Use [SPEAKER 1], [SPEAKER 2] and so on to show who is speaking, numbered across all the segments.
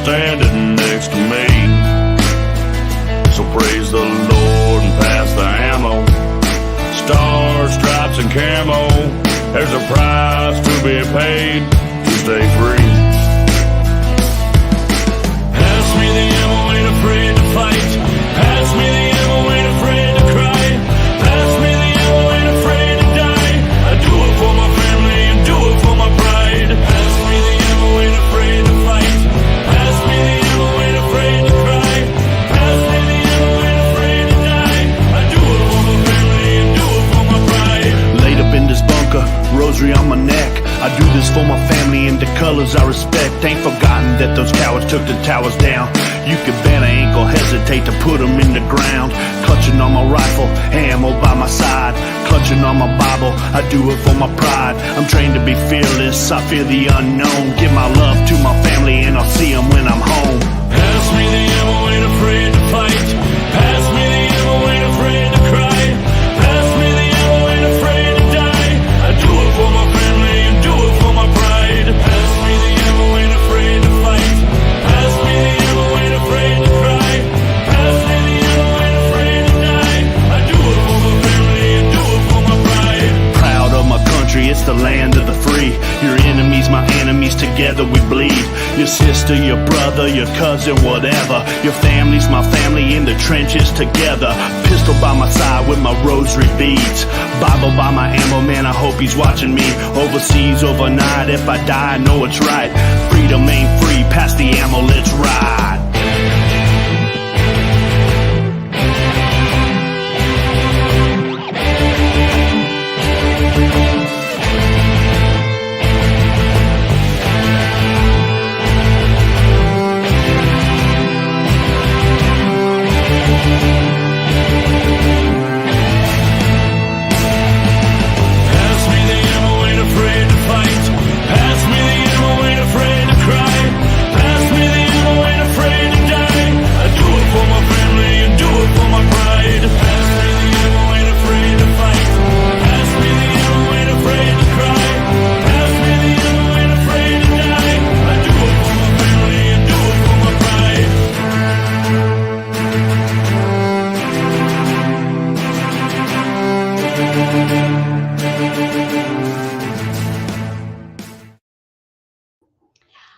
[SPEAKER 1] standing next to me. So praise the Lord and pass the ammo. Stars, stripes, and camo. There's a price to be paid to stay free. Pass me the ammo, ain't afraid to fight. Pass me the ammo, ain't afraid to cry. Pass me the ammo, ain't afraid to die. I do it for my family and do it for my pride. Pass me the ammo, ain't afraid to fight. Pass me the ammo, ain't afraid to cry. Pass me the ammo, ain't afraid to die. I do it for my family and do it for my pride.
[SPEAKER 2] Laid up in this bunker, rosary on my neck. I do this for my family and the colors I respect. Ain't forgotten that those cowards took the towers down. You can bet I ain't gonna hesitate to put them in the ground. Clutching on my rifle, ammo by my side. Clutching on my Bible, I do it for my pride. I'm trained to be fearless, I fear the unknown. Give my love to my family and I'll see them when I'm home.
[SPEAKER 1] Pass me the ammo, ain't afraid to fight. Pass me the ammo, ain't afraid to cry. Pass me the ammo, ain't afraid to die. I do it for my family and do it for my pride. Pass me the ammo, ain't afraid to fight. Pass me the ammo, ain't afraid to cry. Pass me the ammo, ain't afraid to die. I do it for my family and do it for my pride.
[SPEAKER 2] Proud of my country, it's the land of the free. Your enemies, my enemies, together we bleed. Your sister, your brother, your cousin, whatever. Your family's my family in the trenches together. Pistol by my side with my rosary beads. Bible by my ammo, man, I hope he's watching me. Overseas, overnight, if I die, I know it's right. Freedom ain't free, pass the ammo, let's ride.
[SPEAKER 1] Pass me the ammo, ain't afraid to fight. Pass me the ammo, ain't afraid to cry. Pass me the ammo, ain't afraid to die. I do it for my family and do it for my pride. Pass me the ammo, ain't afraid to fight. Pass me the ammo, ain't afraid to cry. Pass me the ammo, ain't afraid to die. I do it for my family and do it for my pride.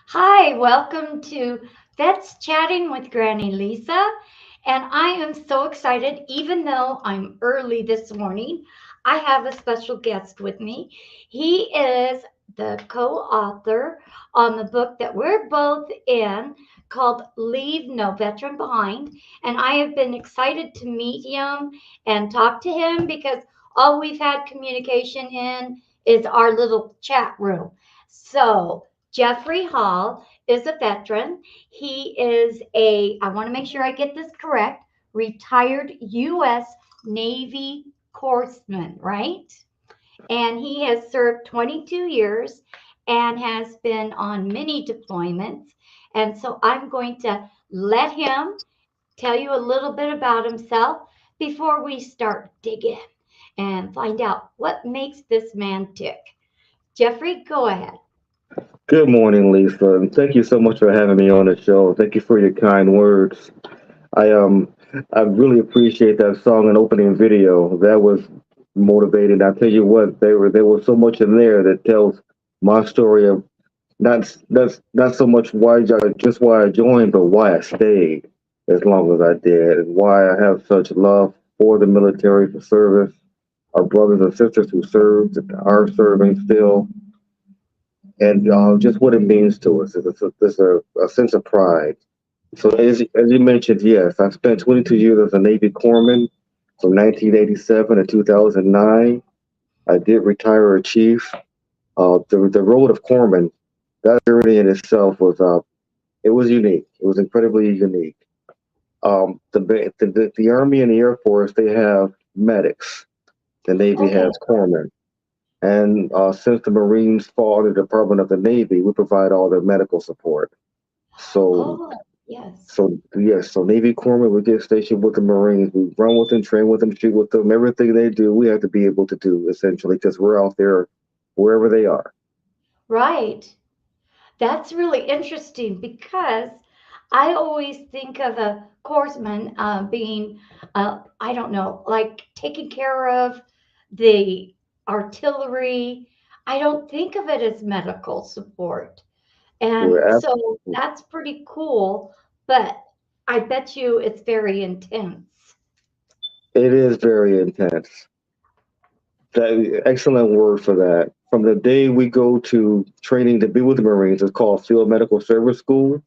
[SPEAKER 3] Hi, welcome to Vets Chatting with Granny Lisa. And I am so excited, even though I'm early this morning, I have a special guest with me. He is the co-author on the book that we're both in called Leave No Veteran Behind. And I have been excited to meet him and talk to him because all we've had communication in is our little chat room. So Jeffrey Hall is a veteran. He is I want to make sure I get this correct, retired U.S. Navy corpsman, right? And he has served 22 years and has been on many deployments. And so I'm going to let him tell you a little bit about himself before we start digging and find out what makes this man tick. Jeffrey, go ahead.
[SPEAKER 4] Good morning, Lisa, and thank you so much for having me on the show. Thank you for your kind words. I really appreciate that song and opening video. That was motivating. I tell you what, there was so much in there that tells my story of not so much just why I joined, but why I stayed as long as I did, and why I have such love for the military, for service, our brothers and sisters who served, are serving still, and just what it means to us. It's a sense of pride. So as you mentioned, yes, I spent 22 years as a Navy corpsman from 1987 to 2009. I did retire a chief. The road of corpsman, that journey in itself it was unique. It was incredibly unique. The Army and the Air Force, they have medics. The Navy
[SPEAKER 3] Okay.
[SPEAKER 4] has corpsmen. And since the Marines fall under the Department of the Navy, we provide all their medical support. So,
[SPEAKER 3] Oh, yes.
[SPEAKER 4] so Navy corpsmen, we get stationed with the Marines. We run with them, train with them, shoot with them. Everything they do, we have to be able to do, essentially, because we're out there wherever they are.
[SPEAKER 3] Right. That's really interesting because I always think of a corpsman being, I don't know, like taking care of the artillery. I don't think of it as medical support.
[SPEAKER 4] We're
[SPEAKER 3] And
[SPEAKER 4] ab-
[SPEAKER 3] so that's pretty cool, but I bet you it's very intense.
[SPEAKER 4] it is very intense. That excellent word for that. From the day we go to training to be with the Marines, it's called Field Medical Service School.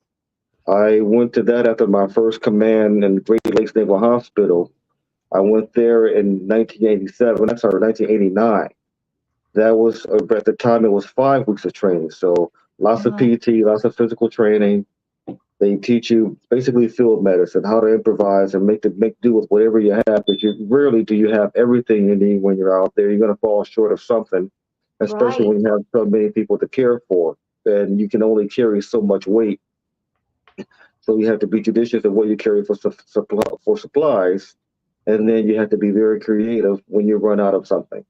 [SPEAKER 4] I went to that after my first command in Great Lakes Naval Hospital. I went there in 1987. I'm sorry, 1989. That was at the time it was 5 weeks of training. So lots of
[SPEAKER 3] Uh,
[SPEAKER 4] PT, lots of physical training. They teach you basically field medicine, how to improvise and make do with whatever you have. Because you rarely do you have everything you need when you're out there. You're going to fall short of something, especially
[SPEAKER 3] right.
[SPEAKER 4] when you have so many people to care for, and you can only carry so much weight. So you have to be judicious of what you carry for supplies, and then you have to be very creative when you run out of something.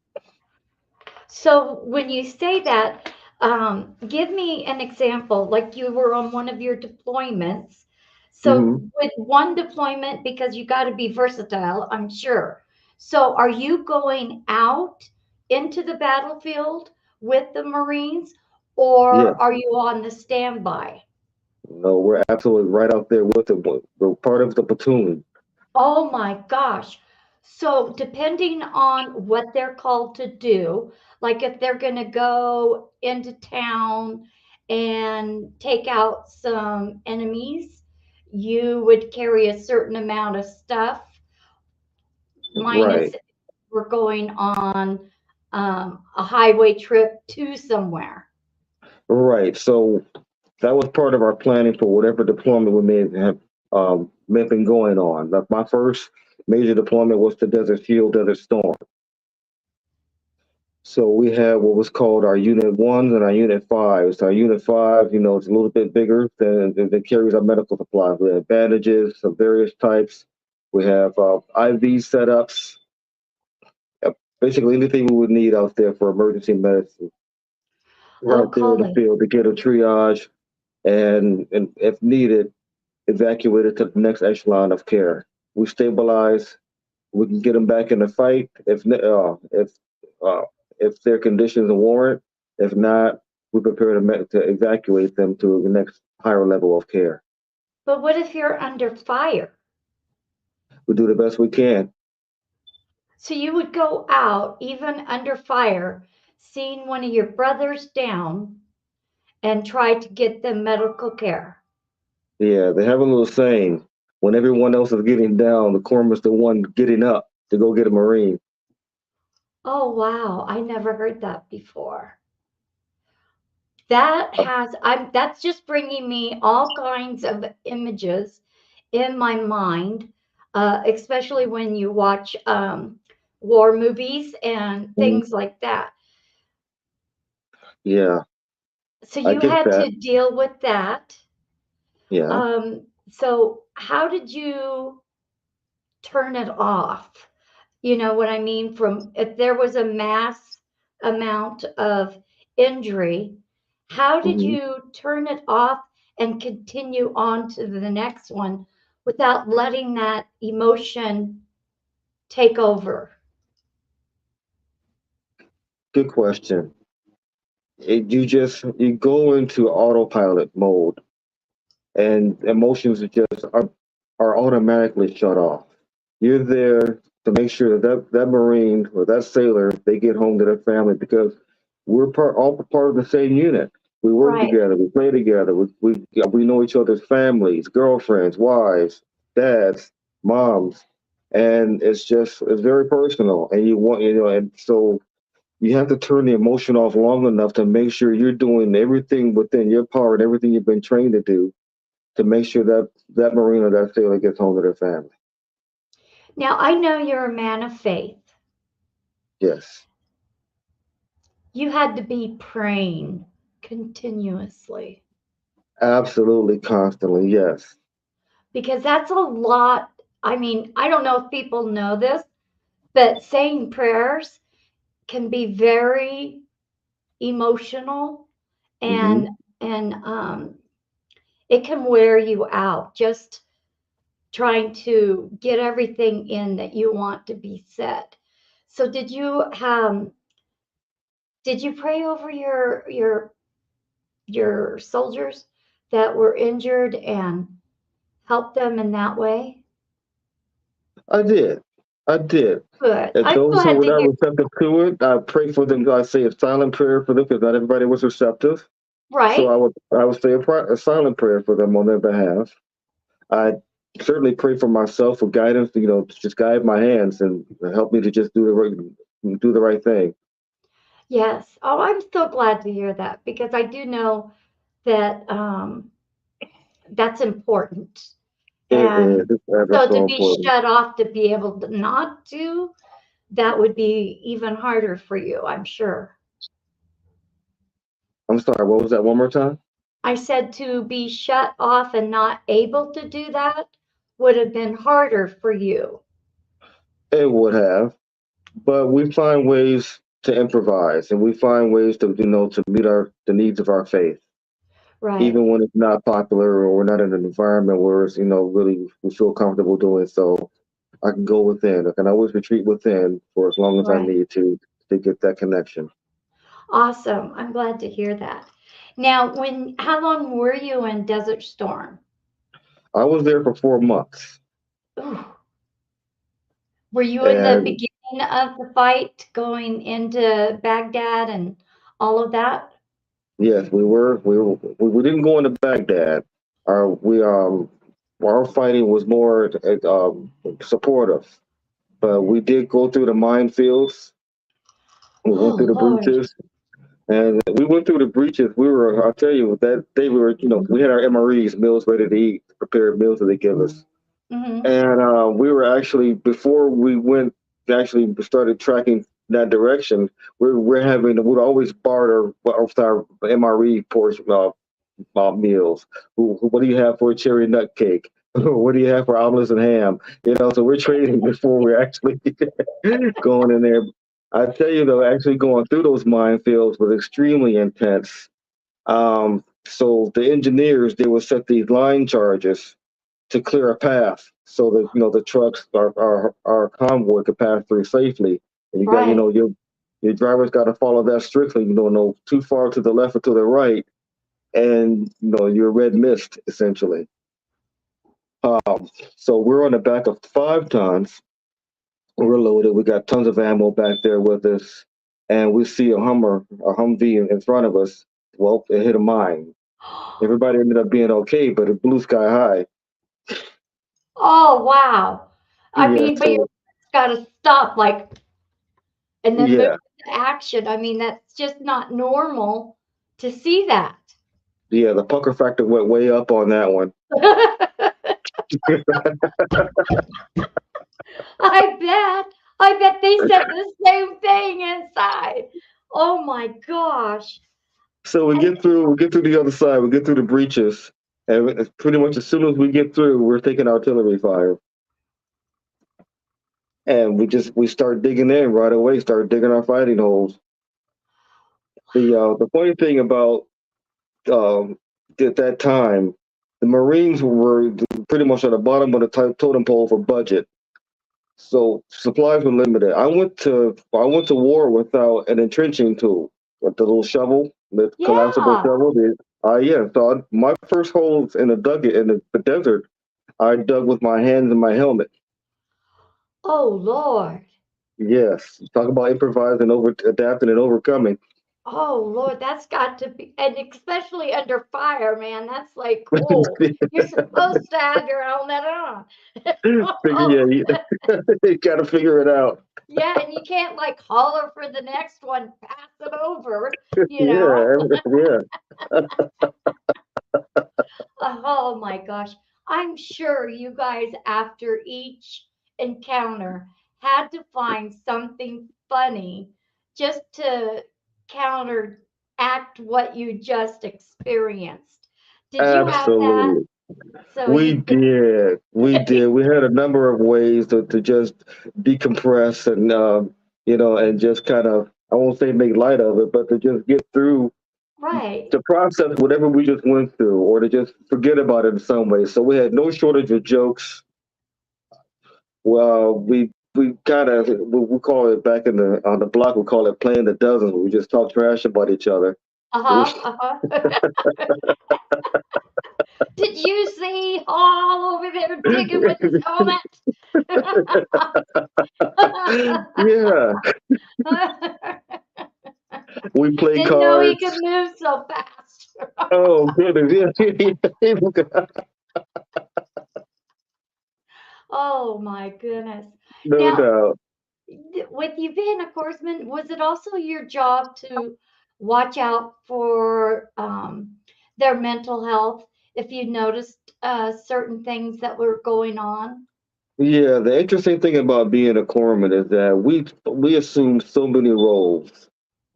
[SPEAKER 3] So when you say that, give me an example, like you were on one of your deployments. So
[SPEAKER 4] Hmm.
[SPEAKER 3] with one deployment, because you got to be versatile, I'm sure. So are you going out into the battlefield with the Marines,
[SPEAKER 4] Yeah,
[SPEAKER 3] or are you on the standby?
[SPEAKER 4] no, we're absolutely right out there with them. We're part of the platoon.
[SPEAKER 3] Oh my gosh. So, depending on what they're called to do, like if they're going to go into town and take out some enemies, you would carry a certain amount of stuff, minus
[SPEAKER 4] Right,
[SPEAKER 3] if we're going on a highway trip to somewhere.
[SPEAKER 4] right. So that was part of our planning for whatever deployment we may have been going on. Like my first major deployment was to Desert Shield, Desert Storm. So we had what was called our Unit Ones and our Unit Fives. Our Unit Five, it's a little bit bigger than that carries our medical supplies. We have bandages of various types. We have IV setups, uh, basically anything we would need out there for emergency medicine. We're
[SPEAKER 3] Oh,
[SPEAKER 4] out there in the
[SPEAKER 3] golly.
[SPEAKER 4] field to get a triage and if needed, evacuated to the next echelon of care. We stabilize. We can get them back in the fight uh, if their conditions warrant. If not, we prepare to evacuate them to the next higher level of care.
[SPEAKER 3] But what if you're under fire?
[SPEAKER 4] We do the best we can.
[SPEAKER 3] So you would go out even under fire, seeing one of your brothers down and try to get them medical care.
[SPEAKER 4] Yeah, they have a little saying: when everyone else is getting down, the corpsman's the one getting up to go get a marine.
[SPEAKER 3] Oh, wow. I never heard that before. That's just bringing me all kinds of images in my mind, especially when you watch war movies and
[SPEAKER 4] Mhm.
[SPEAKER 3] things like that.
[SPEAKER 4] Yeah,
[SPEAKER 3] So
[SPEAKER 4] I
[SPEAKER 3] you
[SPEAKER 4] get
[SPEAKER 3] had
[SPEAKER 4] that.
[SPEAKER 3] to deal with that.
[SPEAKER 4] Yeah.
[SPEAKER 3] So how did you turn it off? You know what I mean? From if there was a mass amount of injury, how did
[SPEAKER 4] Hmm.
[SPEAKER 3] you turn it off and continue on to the next one without letting that emotion take over?
[SPEAKER 4] Good question. You go into autopilot mode, and emotions are automatically shut off. You're there to make sure that Marine or that sailor they get home to their family because we're all part of the same unit. We work
[SPEAKER 3] Right.
[SPEAKER 4] together, we play together, we know each other's families, girlfriends, wives, dads, moms, and it's very personal. And and so you have to turn the emotion off long enough to make sure you're doing everything within your power and everything you've been trained to do to make sure that Marine or that sailor gets home to their family.
[SPEAKER 3] Now I know you're a man of faith.
[SPEAKER 4] Yes,
[SPEAKER 3] You had to be praying continuously
[SPEAKER 4] absolutely, constantly. Yes.
[SPEAKER 3] because that's a lot. I mean, I don't know if people know this, but saying prayers can be very emotional
[SPEAKER 4] Hmm.
[SPEAKER 3] and and it can wear you out just trying to get everything in that you want to be said. So did you pray over your soldiers that were injured and help them in that way?
[SPEAKER 4] I did. I did.
[SPEAKER 3] Good.
[SPEAKER 4] And
[SPEAKER 3] I'm
[SPEAKER 4] those who
[SPEAKER 3] glad
[SPEAKER 4] were
[SPEAKER 3] to
[SPEAKER 4] not
[SPEAKER 3] hear.
[SPEAKER 4] receptive to it, I pray for them. I say a silent prayer for them because not everybody was receptive. So
[SPEAKER 3] Right,
[SPEAKER 4] I would say a silent prayer for them on their behalf. I certainly pray for myself for guidance, to just guide my hands and help me to just do the right thing.
[SPEAKER 3] yes. Oh, I'm so glad to hear that because I do know that that's important.
[SPEAKER 4] It is.
[SPEAKER 3] And
[SPEAKER 4] That's
[SPEAKER 3] so
[SPEAKER 4] so
[SPEAKER 3] to be
[SPEAKER 4] important.
[SPEAKER 3] shut off, to be able to not do, that would be even harder for you, I'm sure.
[SPEAKER 4] I'm sorry. What was that? One more time.
[SPEAKER 3] I said to be shut off and not able to do that would have been harder for you.
[SPEAKER 4] It would have, but we find ways to improvise, and we find ways to meet the needs of our faith,
[SPEAKER 3] Right,
[SPEAKER 4] even when it's not popular or we're not in an environment where it's really we feel comfortable doing so. I can go within. I can always retreat within for as long as I
[SPEAKER 3] right.
[SPEAKER 4] need to get that connection.
[SPEAKER 3] Awesome. I'm glad to hear that. Now, how long were you in Desert Storm?
[SPEAKER 4] I was there for 4 months,
[SPEAKER 3] Ooh. Were you in the
[SPEAKER 4] and
[SPEAKER 3] beginning of the fight going into Baghdad and all of that?
[SPEAKER 4] yes, we didn't go into Baghdad. Our fighting was more supportive, but we did go through the minefields. We went
[SPEAKER 3] Oh,
[SPEAKER 4] through the
[SPEAKER 3] Lord.
[SPEAKER 4] breaches, and we went through the breaches. I'll tell you, that day we had our MREs, meals ready to eat, prepared meals that they give us.
[SPEAKER 3] Hmm.
[SPEAKER 4] And we were actually, before we went, actually started tracking that direction, we'd always barter with our MRE portion meals. What do you have for a cherry nut cake? What do you have for omelets and ham? So we're trading before we're actually going in there. I tell you though, actually going through those minefields was extremely intense. So the engineers, they would set these line charges to clear a path so that the trucks, our convoy, could pass through safely. And you got
[SPEAKER 3] Right.
[SPEAKER 4] your drivers got to follow that strictly. No too far to the left or to the right, and you're red mist essentially. So we're on the back of 5 tons. We're loaded. We got tons of ammo back there with us, and we see a Humvee in front of us. Well, it hit a mine. Everybody ended up being okay, but it blew sky high.
[SPEAKER 3] Oh, wow. I
[SPEAKER 4] Yeah.
[SPEAKER 3] mean, but you
[SPEAKER 4] So
[SPEAKER 3] got to stop, like, and then move
[SPEAKER 4] yeah.
[SPEAKER 3] to action. I mean, that's just not normal to see that.
[SPEAKER 4] Yeah, the pucker factor went way up on that one.
[SPEAKER 3] I bet. I bet they said the same thing inside. Oh my gosh.
[SPEAKER 4] So
[SPEAKER 3] And
[SPEAKER 4] we get through the other side, we get through the breaches, and pretty much as soon as we get through, we're taking artillery fire, and we start digging in right away, start digging our fighting holes. The funny thing about um, at that time, the Marines were pretty much at the bottom of the totem pole for budget. So supplies were limited. I went to war without an entrenching tool, with the little shovel, the collapsible
[SPEAKER 3] yeah.
[SPEAKER 4] shovel. Yeah. So my first holes in the desert, I dug with my hands and my helmet.
[SPEAKER 3] Oh Lord.
[SPEAKER 4] Yes. Talk about improvising, adapting, and overcoming.
[SPEAKER 3] Oh Lord, that's got to be, and especially under fire, man. That's like, whoa, you're supposed to have your helmet on.
[SPEAKER 4] Yeah,
[SPEAKER 3] Oh,
[SPEAKER 4] you got to figure it out.
[SPEAKER 3] yeah, and you can't like holler for the next one, pass it over, you know?
[SPEAKER 4] Yeah, yeah.
[SPEAKER 3] Oh my gosh. I'm sure you guys, after each encounter, had to find something funny just to counteract what you just experienced. Did you have that?
[SPEAKER 4] Absolutely.
[SPEAKER 3] So
[SPEAKER 4] We
[SPEAKER 3] you could,
[SPEAKER 4] did. We did. We had a number of ways to just decompress and and just kind of, I won't say make light of it, but to just get through.
[SPEAKER 3] Right.
[SPEAKER 4] to process whatever we just went through, or to just forget about it in some way. So we had no shortage of jokes. Well, we kind of we call it back in the on the block. We call it playing the dozens. We just talk trash about each other.
[SPEAKER 3] Uh-huh. Uh-huh. Did you see Hall over there digging with his helmet?
[SPEAKER 4] Yeah, we play
[SPEAKER 3] Didn't know he
[SPEAKER 4] cards.
[SPEAKER 3] could move so fast.
[SPEAKER 4] Oh goodness, yeah,
[SPEAKER 3] Oh my goodness.
[SPEAKER 4] no
[SPEAKER 3] Now,
[SPEAKER 4] doubt.
[SPEAKER 3] with you being a corpsman, was it also your job to watch out for their mental health if you noticed certain things that were going on?
[SPEAKER 4] Yeah, the interesting thing about being a corpsman is that we assume so many roles.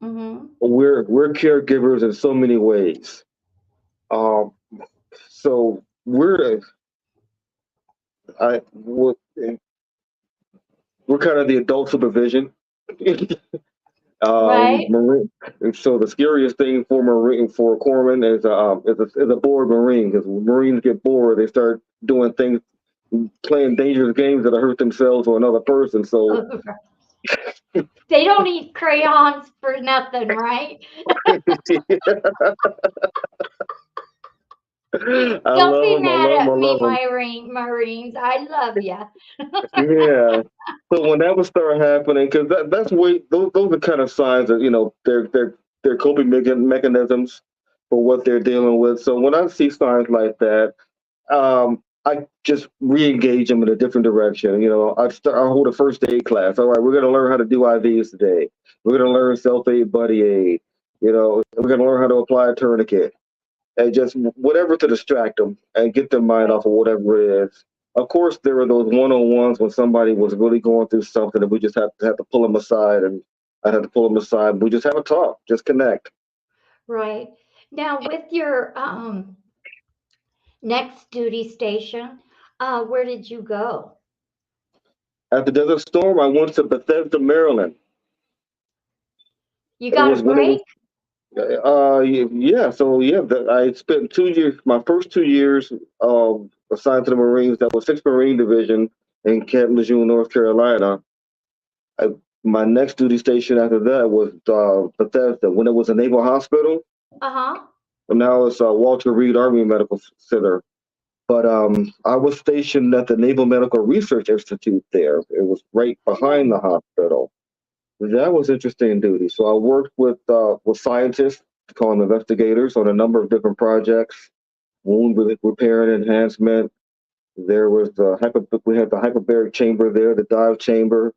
[SPEAKER 3] Mm-hmm.
[SPEAKER 4] We're caregivers in so many ways. Um, so I we're kind of the adult supervision.
[SPEAKER 3] Right?
[SPEAKER 4] Marine. And so the scariest thing for Marine for a corpsman is a bored Marine, because when Marines get bored, they start doing things, playing dangerous games that hurt themselves or another person. So
[SPEAKER 3] They don't eat crayons for nothing, right?
[SPEAKER 4] I
[SPEAKER 3] Don't
[SPEAKER 4] love
[SPEAKER 3] be
[SPEAKER 4] them. I
[SPEAKER 3] mad
[SPEAKER 4] love them. I
[SPEAKER 3] at me,
[SPEAKER 4] love them.
[SPEAKER 3] Marines. I love you.
[SPEAKER 4] Yeah. So when that would start happening, because that's way those are kind of signs that they're coping mechanisms for what they're dealing with. So when I see signs like that, I just re-engage them in a different direction. I hold a first aid class. All right, we're going to learn how to do IVs today. We're going to learn self-aid, buddy aid. We're going to learn how to apply a tourniquet, and just whatever to distract them and get their mind
[SPEAKER 3] Right.
[SPEAKER 4] off of whatever it is. Of course, there are those one-on-ones when somebody was really going through something, and we just have to pull them aside, and I had to pull them aside. We just have a talk, just connect.
[SPEAKER 3] Right. Now, with your next duty station, where did you go?
[SPEAKER 4] At the Desert Storm, I went to Bethesda, Maryland.
[SPEAKER 3] You
[SPEAKER 4] It
[SPEAKER 3] got a
[SPEAKER 4] was when it was
[SPEAKER 3] break?
[SPEAKER 4] yeah. So yeah, I spent 2 years. My first 2 years assigned to the Marines. That was Sixth Marine Division in Camp Lejeune, North Carolina. I, my next duty station after that was Bethesda, when it was a naval hospital.
[SPEAKER 3] Uh-huh.
[SPEAKER 4] And now it's Walter Reed Army Medical Center. But I was stationed at the Naval Medical Research Institute there. It was right behind
[SPEAKER 3] Right.
[SPEAKER 4] the hospital. That was interesting duty. So I worked with scientists, call them investigators, on a number of different projects. Wound repair and enhancement. There was we had the hyperbaric chamber there, the dive chamber.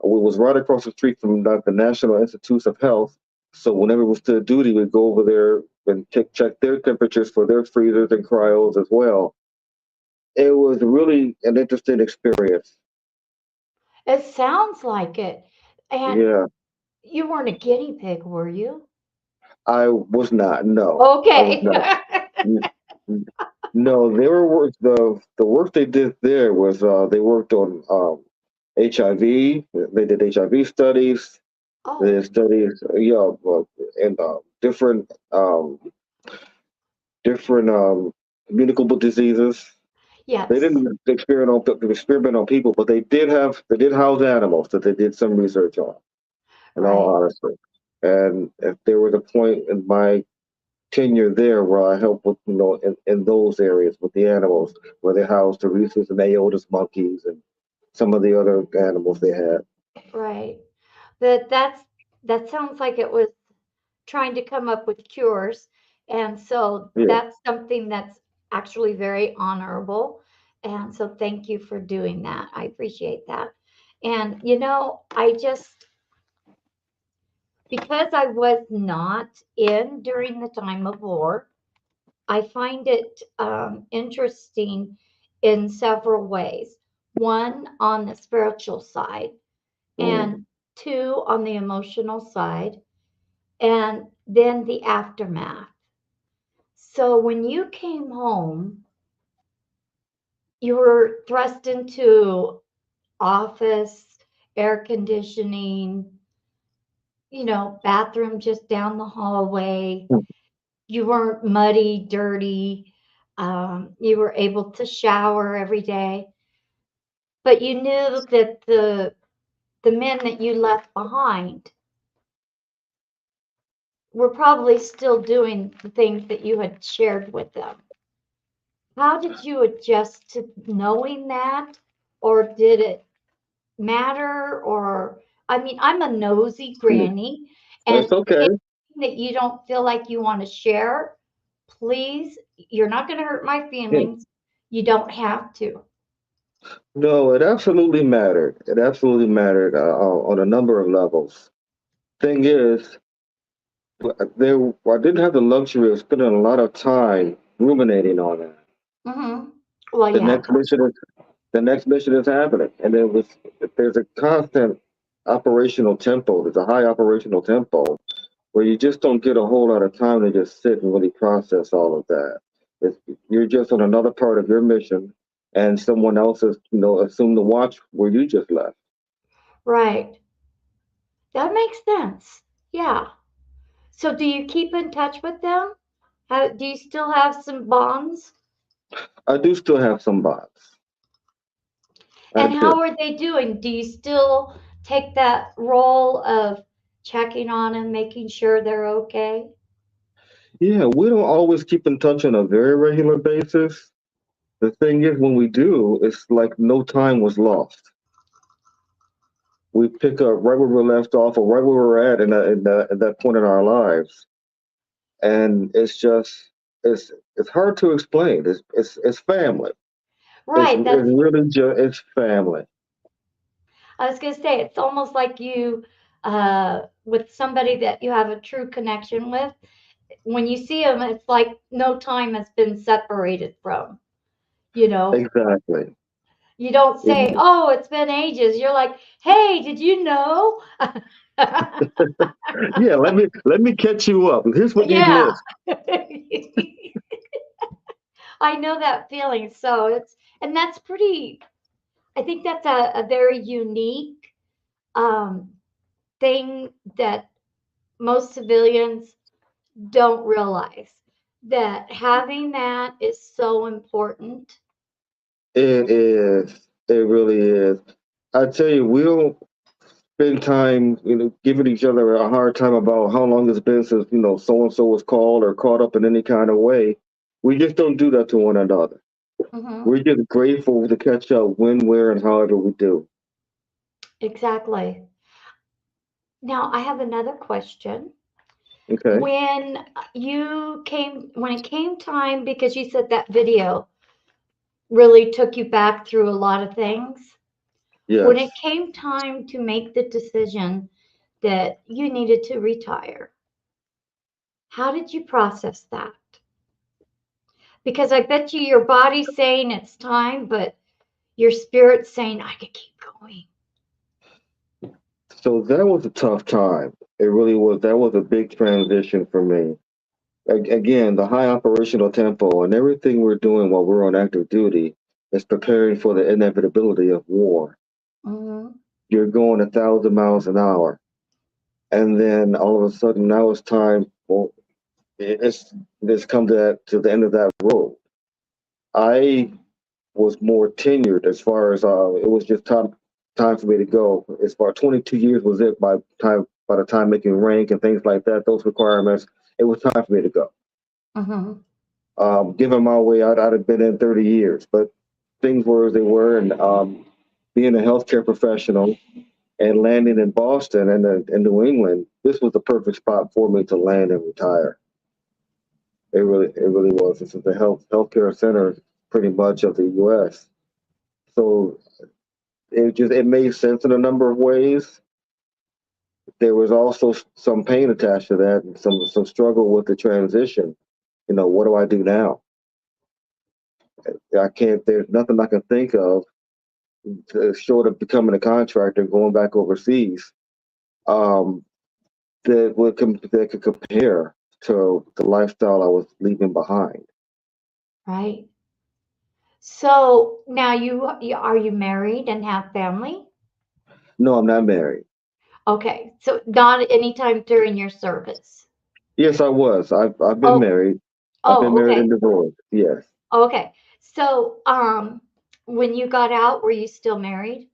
[SPEAKER 4] We was right across the street from the National Institutes of Health. So whenever it was to duty, we'd go over there and check their temperatures for their freezers and cryos as well. It was really an interesting experience.
[SPEAKER 3] It sounds like it. And
[SPEAKER 4] Yeah,
[SPEAKER 3] you weren't a guinea pig, were you?
[SPEAKER 4] I was not. No, I was
[SPEAKER 3] Okay.
[SPEAKER 4] not. N- n- No, they were the work they did there was they worked on HIV. They did HIV studies. They
[SPEAKER 3] Oh,
[SPEAKER 4] did studies, and different communicable diseases. They
[SPEAKER 3] yes.
[SPEAKER 4] didn't experiment on people, but they did house animals that they did some research on. In all
[SPEAKER 3] Right.
[SPEAKER 4] honesty, and if there was a point in my tenure there where I helped with in those areas with the animals where they housed the rhesus and aotus monkeys and some of the other animals they had.
[SPEAKER 3] Right. That sounds like it was trying to come up with cures. And so
[SPEAKER 4] Yeah,
[SPEAKER 3] that's something that's actually very honorable. And so thank you for doing that. I appreciate that. And I just, because I was not in during the time of war, I find it interesting in several ways. One, on the spiritual side,
[SPEAKER 4] mm,
[SPEAKER 3] and two, on the emotional side, and then the aftermath. So when you came home, you were thrust into office, air conditioning, bathroom just down the hallway. You weren't muddy, dirty. You were able to shower every day, but you knew that the men that you left behind were probably still doing the things that you had shared with them. How did you adjust to knowing that, or did it matter? Or, I mean, I'm a nosy granny,
[SPEAKER 4] That's
[SPEAKER 3] and
[SPEAKER 4] okay.
[SPEAKER 3] anything that you don't feel like you want to share, please, you're not going to hurt my
[SPEAKER 4] Yeah.
[SPEAKER 3] feelings. You don't have to.
[SPEAKER 4] No, it absolutely mattered. It absolutely mattered on a number of levels. Thing is, I didn't have the luxury of spending a lot of time ruminating on it.
[SPEAKER 3] Mm-hmm. Well,
[SPEAKER 4] The
[SPEAKER 3] yeah,
[SPEAKER 4] next mission is the next mission is happening, and there's a constant operational tempo. There's a high operational tempo where you just don't get a whole lot of time to just sit and really process all of that. It's, you're just on another part of your mission, and someone else is, assumed to watch where you just left.
[SPEAKER 3] right. That makes sense. Yeah. So, do you keep in touch with them? Do you still have some bonds?
[SPEAKER 4] I do still have some bots. I
[SPEAKER 3] And
[SPEAKER 4] do.
[SPEAKER 3] how are they doing? Do you still take that role of checking on them, making sure they're okay?
[SPEAKER 4] Yeah, we don't always keep in touch on a very regular basis. The thing is, when we do, it's like no time was lost. We pick up right where we left off, or right where we're at at that point in our lives, and it's hard to explain. It's family. It's
[SPEAKER 3] Right.
[SPEAKER 4] really just it's family.
[SPEAKER 3] I was going to say, it's almost like you, with somebody that you have a true connection with, when you see them, it's like no time has been separated from, you know.
[SPEAKER 4] Exactly.
[SPEAKER 3] You don't say,
[SPEAKER 4] It-
[SPEAKER 3] oh, it's been ages. You're like, hey, did you know?
[SPEAKER 4] yeah, let me catch you up. Here's what you
[SPEAKER 3] Yeah.
[SPEAKER 4] missed.
[SPEAKER 3] I know that feeling. So and that's pretty, I think that's a very unique um, thing that most civilians don't realize, that having that is so important.
[SPEAKER 4] It is. It really is. I tell you, we'll spend time, giving each other a hard time about how long it's been since, so and so was called or caught up in any kind of way. We just don't do that to one another.
[SPEAKER 3] Hmm.
[SPEAKER 4] We're just grateful to catch up when, where, and however we do.
[SPEAKER 3] Exactly. Now, I have another question.
[SPEAKER 4] Okay.
[SPEAKER 3] When it came time, because you said that video really took you back through a lot of things. When it
[SPEAKER 4] Yes.
[SPEAKER 3] came time to make the decision that you needed to retire, how did you process that? Because I bet you your body's saying it's time, but your spirit's saying I could keep going.
[SPEAKER 4] So that was a tough time. It really was. That was a big transition for me. Again, the high operational tempo and everything we're doing while we're on active duty is preparing for the inevitability of war.
[SPEAKER 3] Hmm.
[SPEAKER 4] You're going 1,000 miles an hour, and then all of a sudden now it's time. Well, it's come to the end of that road. I was more tenured as far as it was just time for me to go. As far 22 years was it by the time making rank and things like that, those requirements, it was time for me to go.
[SPEAKER 3] Hmm.
[SPEAKER 4] Given my way, I'd have been in 30 years, but things were as they were, and being a healthcare professional and landing in Boston and in New England, this was the perfect spot for me to land and retire. It really was. This is the healthcare center pretty much of the U.S. So it made sense in a number of ways. There was also some pain attached to that, and some struggle with the transition. What do I do now? I can't. There's nothing I can think of short of becoming a contractor and going back overseas. Um, that could compare to the lifestyle I was leaving behind.
[SPEAKER 3] Right. So now are you married and have family?
[SPEAKER 4] No, I'm not married.
[SPEAKER 3] Okay, so not anytime during your service.
[SPEAKER 4] Yes, I was. I've been
[SPEAKER 3] Oh,
[SPEAKER 4] married. I've been
[SPEAKER 3] oh,
[SPEAKER 4] married
[SPEAKER 3] okay,
[SPEAKER 4] and divorced. Yes,
[SPEAKER 3] okay. So, when you got out, were you still married?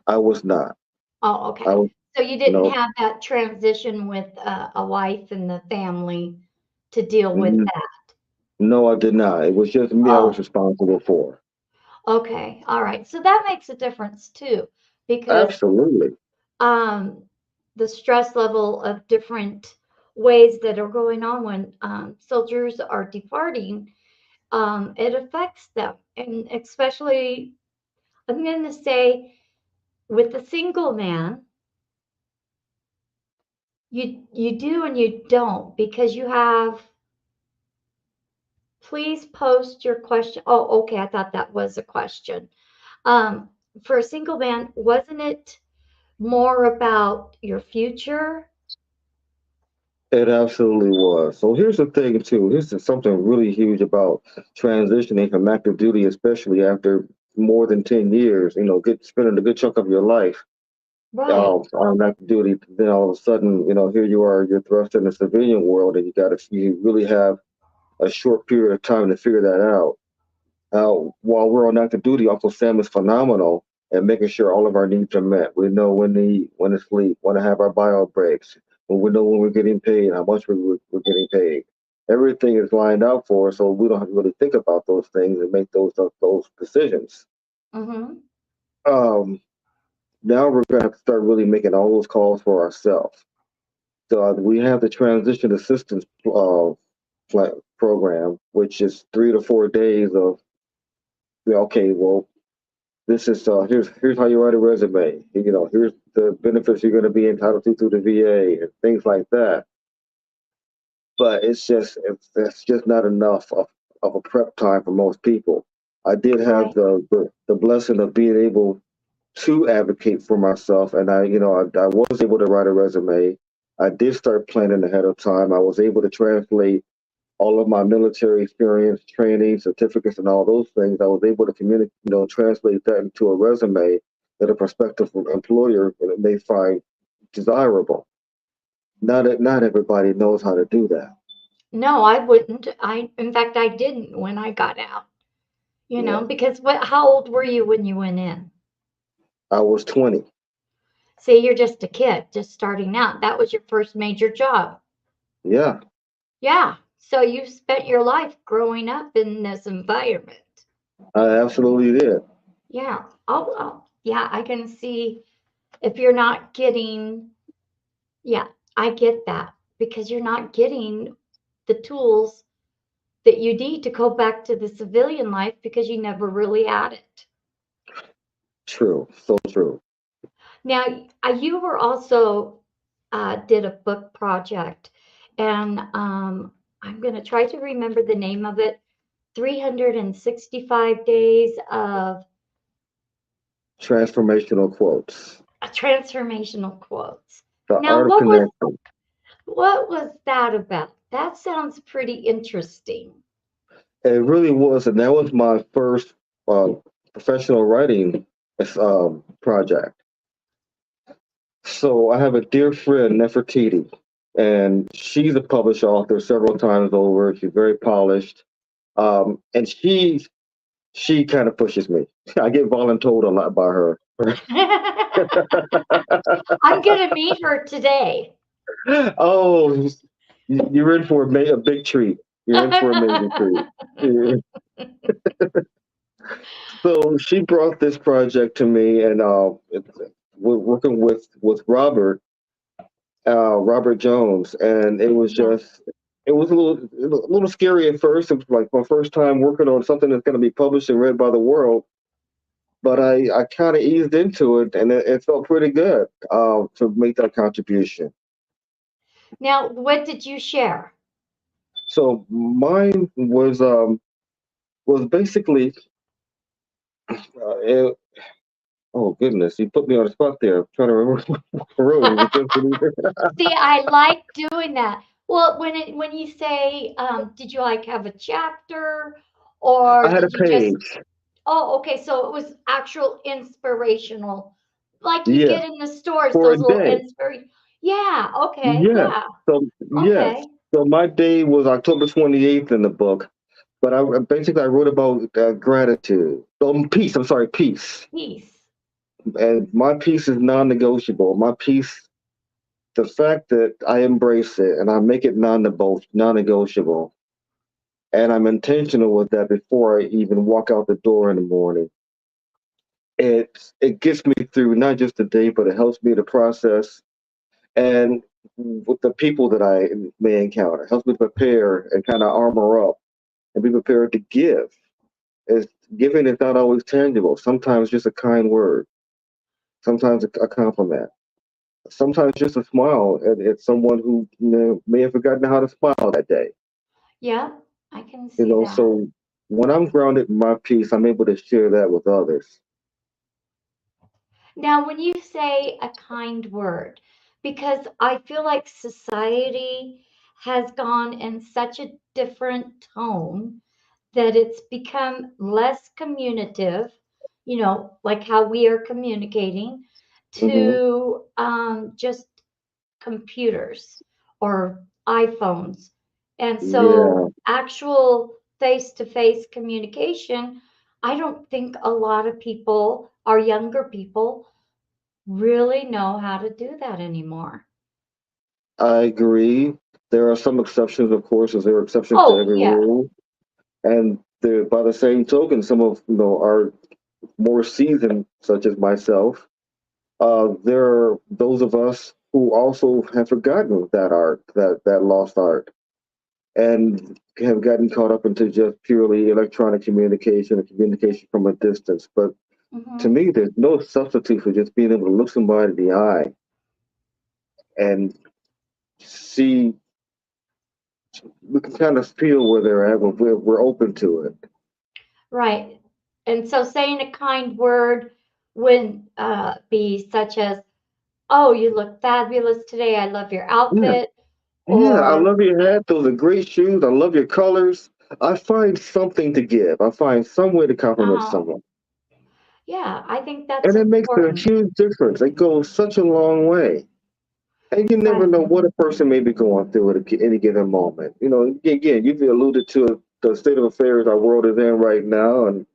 [SPEAKER 4] I was not.
[SPEAKER 3] Oh,
[SPEAKER 4] I
[SPEAKER 3] okay.
[SPEAKER 4] was
[SPEAKER 3] So you didn't
[SPEAKER 4] no.
[SPEAKER 3] have that transition with a wife and the family to deal with
[SPEAKER 4] n-
[SPEAKER 3] that.
[SPEAKER 4] No, I did not. It was just me I was
[SPEAKER 3] Oh,
[SPEAKER 4] responsible for.
[SPEAKER 3] okay. All right. So that makes a difference too, because
[SPEAKER 4] Absolutely.
[SPEAKER 3] um, the stress level of different ways that are going on when soldiers are departing, it affects them. And especially, I'm going to say, with the single man, you do and you don't because you have. Please post your question. Oh, okay. I thought that was a question. Um, for a single man, wasn't it more about your future?
[SPEAKER 4] It absolutely was. So here's the thing too. This is something really huge about transitioning from active duty, especially after more than 10 years, get spending a good chunk of your life
[SPEAKER 3] Right.
[SPEAKER 4] on active duty. Then all of a sudden, here you are, you're thrust in the civilian world and you really have a short period of time to figure that out. While we're on active duty, Uncle Sam is phenomenal at making sure all of our needs are met. We know when to sleep, when to have our bio breaks, when we know when we're getting paid, how much we're getting paid. Everything is lined out for us, so we don't have to really think about those things and make those decisions.
[SPEAKER 3] Mm-hmm.
[SPEAKER 4] Um, Now we're going to have to start really making all those calls for ourselves. So we have the transition assistance program, which is 3 to 4 days of okay, well, this is here's how you write a resume. Here's the benefits you're going to be entitled to through the VA and things like that. But it's just not enough of a prep time for most people. I did have
[SPEAKER 3] Right.
[SPEAKER 4] the blessing of being able to advocate for myself, and I was able to write a resume. I did start planning ahead of time. I was able to translate all of my military experience, training, certificates, and all those things. I was able to communicate, translate that into a resume that a prospective employer may find desirable. Not everybody knows how to do that.
[SPEAKER 3] No, I wouldn't. In fact, I didn't when I got out,
[SPEAKER 4] Yeah,
[SPEAKER 3] because how old were you when you went in?
[SPEAKER 4] I was 20.
[SPEAKER 3] See, you're just a kid, just starting out. That was your first major job.
[SPEAKER 4] Yeah,
[SPEAKER 3] Yeah. So you spent your life growing up in this environment.
[SPEAKER 4] I absolutely did.
[SPEAKER 3] Yeah. Yeah, I can see if you're not getting, yeah, I get that because you're not getting the tools that you need to go back to the civilian life because you never really had it.
[SPEAKER 4] True, so true.
[SPEAKER 3] Now, you were also did a book project, and I'm going to try to remember the name of it. 365 days of
[SPEAKER 4] Transformational quotes.
[SPEAKER 3] transformational quotes.
[SPEAKER 4] The
[SPEAKER 3] Now,
[SPEAKER 4] art of connection.
[SPEAKER 3] what was that about? That sounds pretty interesting.
[SPEAKER 4] It really was, and that was my first uh, professional writing project. So I have a dear friend, Nefertiti, and she's a published author several times over. She's very polished, and she kind of pushes me. I get voluntold a lot by her.
[SPEAKER 3] I'm going to meet her today.
[SPEAKER 4] Oh, you're in for a big treat. You're in for a major treat. Yeah. So she brought this project to me, and we're working with Robert Jones, and
[SPEAKER 3] Yeah.
[SPEAKER 4] it was a little scary at first. It was like my first time working on something that's going to be published and read by the world. But I kind of eased into it, and it felt pretty good to make that contribution.
[SPEAKER 3] Now, what did you share?
[SPEAKER 4] So mine was basically it, oh goodness, you put me on the spot there. I'm trying to remember what I wrote. It was just
[SPEAKER 3] See, I like doing that. Well, when you say, did you like have a chapter,
[SPEAKER 4] I
[SPEAKER 3] or
[SPEAKER 4] had a
[SPEAKER 3] did you just?
[SPEAKER 4] page.
[SPEAKER 3] Oh, okay. So it was actual inspirational like you
[SPEAKER 4] Yes,
[SPEAKER 3] get in the stores,
[SPEAKER 4] for a
[SPEAKER 3] those little
[SPEAKER 4] day.
[SPEAKER 3] insert. Yeah, okay,
[SPEAKER 4] Yes.
[SPEAKER 3] yeah,
[SPEAKER 4] So yes.
[SPEAKER 3] okay.
[SPEAKER 4] So my day was October 28th in the book, but I basically I wrote about gratitude. Peace. I'm sorry, peace.
[SPEAKER 3] Peace.
[SPEAKER 4] And my peace is non-negotiable. My peace, the fact that I embrace it and I make it non-negotiable, and I'm intentional with that before I even walk out the door in the morning. It gets me through not just the day, but it helps me to process and with the people that I may encounter, helps me prepare and kind of armor up and be prepared to give. Is Giving is not always tangible. Sometimes just a kind word, sometimes a compliment, sometimes just a smile at someone who may have forgotten how to smile that day.
[SPEAKER 3] Yeah, I can see that.
[SPEAKER 4] So when I'm grounded in my peace, I'm able to share that with others.
[SPEAKER 3] Now, when you say a kind word, because I feel like society has gone in such a different tone that it's become less communicative, like how we are communicating,
[SPEAKER 4] Hmm.
[SPEAKER 3] to just computers or iPhones. And
[SPEAKER 4] Yeah,
[SPEAKER 3] so, actual face to face communication, I don't think a lot of people, our younger people, really know how to do that anymore.
[SPEAKER 4] I agree. There are some exceptions, of course, as there are exceptions to
[SPEAKER 3] Oh,
[SPEAKER 4] every
[SPEAKER 3] yeah.
[SPEAKER 4] rule. And by the same token, some of our more seasoned, such as myself, there are those of us who also have forgotten that art, that lost art, and have gotten caught up into just purely electronic communication and communication from a distance. But to
[SPEAKER 3] Hmm.
[SPEAKER 4] me, there's no substitute for just being able to look somebody in the eye and see. We can kind of feel where they're at. We're open to it.
[SPEAKER 3] Right. And so saying a kind word would be such as, oh, you look fabulous today. I love your
[SPEAKER 4] Yeah,
[SPEAKER 3] outfit.
[SPEAKER 4] yeah. I
[SPEAKER 3] Or,
[SPEAKER 4] love your hat. Those are great shoes. I love your colors. I find something to give. I find some way to compliment
[SPEAKER 3] oh,
[SPEAKER 4] someone.
[SPEAKER 3] yeah, I think that's
[SPEAKER 4] And it makes a
[SPEAKER 3] important.
[SPEAKER 4] huge difference. It goes such a long way. And you never
[SPEAKER 3] Right.
[SPEAKER 4] know what a person may be going through at any given moment. Again, you've alluded to the state of affairs our world is in right now, and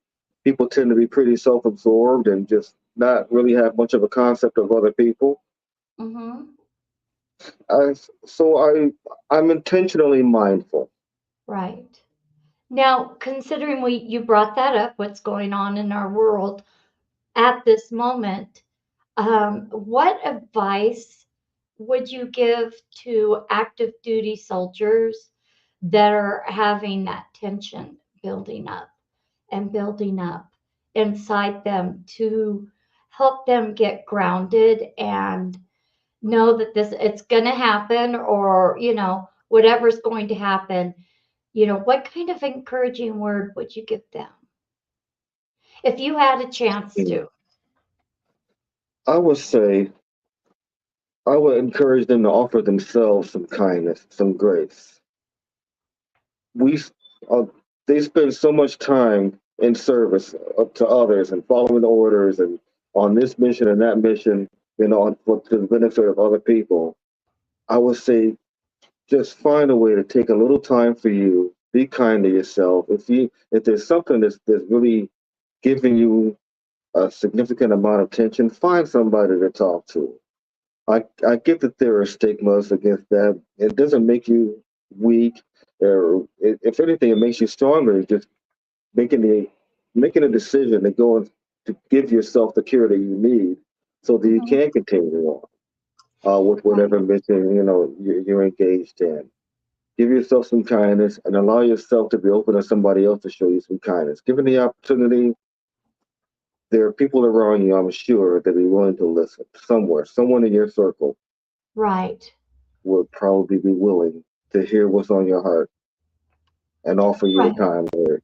[SPEAKER 4] people tend to be pretty self-absorbed and just not really have much of a concept of other people.
[SPEAKER 3] Hmm.
[SPEAKER 4] I, I'm intentionally mindful.
[SPEAKER 3] Right. Now, considering you brought that up, what's going on in our world at this moment, what advice would you give to active duty soldiers that are having that tension building up and building up inside them to help them get grounded and know that this it's going to happen, or whatever's going to happen, what kind of encouraging word would you give them if you had a chance
[SPEAKER 4] Mm.
[SPEAKER 3] to?
[SPEAKER 4] I would say I would encourage them to offer themselves some kindness, some grace. We uh, they spend so much time in service to others and following orders and on this mission and that mission, to the benefit of other people. I would say just find a way to take a little time for you. Be kind to yourself. If there's something that's really giving you a significant amount of tension, find somebody to talk to. I get that there are stigmas against that. It doesn't make you weak, or if anything, it makes you stronger. It's just making the making a decision to go and to give yourself the care that you need, so that you
[SPEAKER 3] Hmm.
[SPEAKER 4] can continue on with
[SPEAKER 3] Right.
[SPEAKER 4] whatever mission you're engaged in. Give yourself some kindness and allow yourself to be open to somebody else to show you some kindness. Given the opportunity, there are people around you, I'm sure, that be willing to listen. Somewhere, someone in your circle
[SPEAKER 3] Right.
[SPEAKER 4] would probably be willing to hear what's on your heart and offer you a
[SPEAKER 3] Right.
[SPEAKER 4] kind word.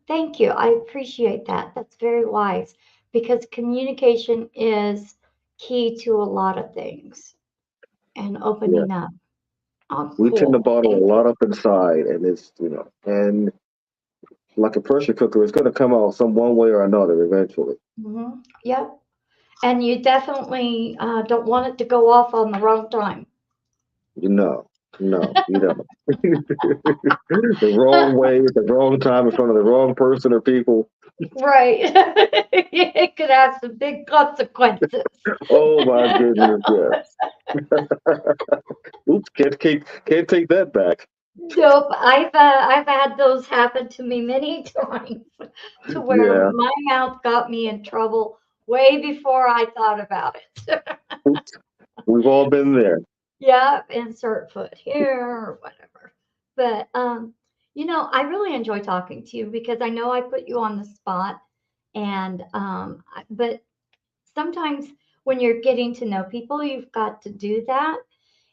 [SPEAKER 3] Thank you. I appreciate that. That's very wise because communication is key to a lot of things and
[SPEAKER 4] Yeah.
[SPEAKER 3] opening up. Oh,
[SPEAKER 4] We tend to
[SPEAKER 3] cool.
[SPEAKER 4] bottle a
[SPEAKER 3] Thank you.
[SPEAKER 4] lot up inside, and and like a pressure cooker, it's going to come out some one way or another eventually.
[SPEAKER 3] Hmm. Yep. And you definitely don't want it to go off on the wrong time.
[SPEAKER 4] No, no, you don't. The wrong way, at the wrong time, in front of the wrong person or people.
[SPEAKER 3] Right. It could have some big consequences.
[SPEAKER 4] Oh my goodness, yes. Oops, can't take that back.
[SPEAKER 3] Nope, I've had those happen to me many times to where
[SPEAKER 4] Yeah,
[SPEAKER 3] my mouth got me in trouble way before I thought about it.
[SPEAKER 4] oops, we've all been there.
[SPEAKER 3] Yeah, insert foot here or whatever. But I really enjoy talking to you because I know I put you on the spot and but sometimes when you're getting to know people, you've got to do that.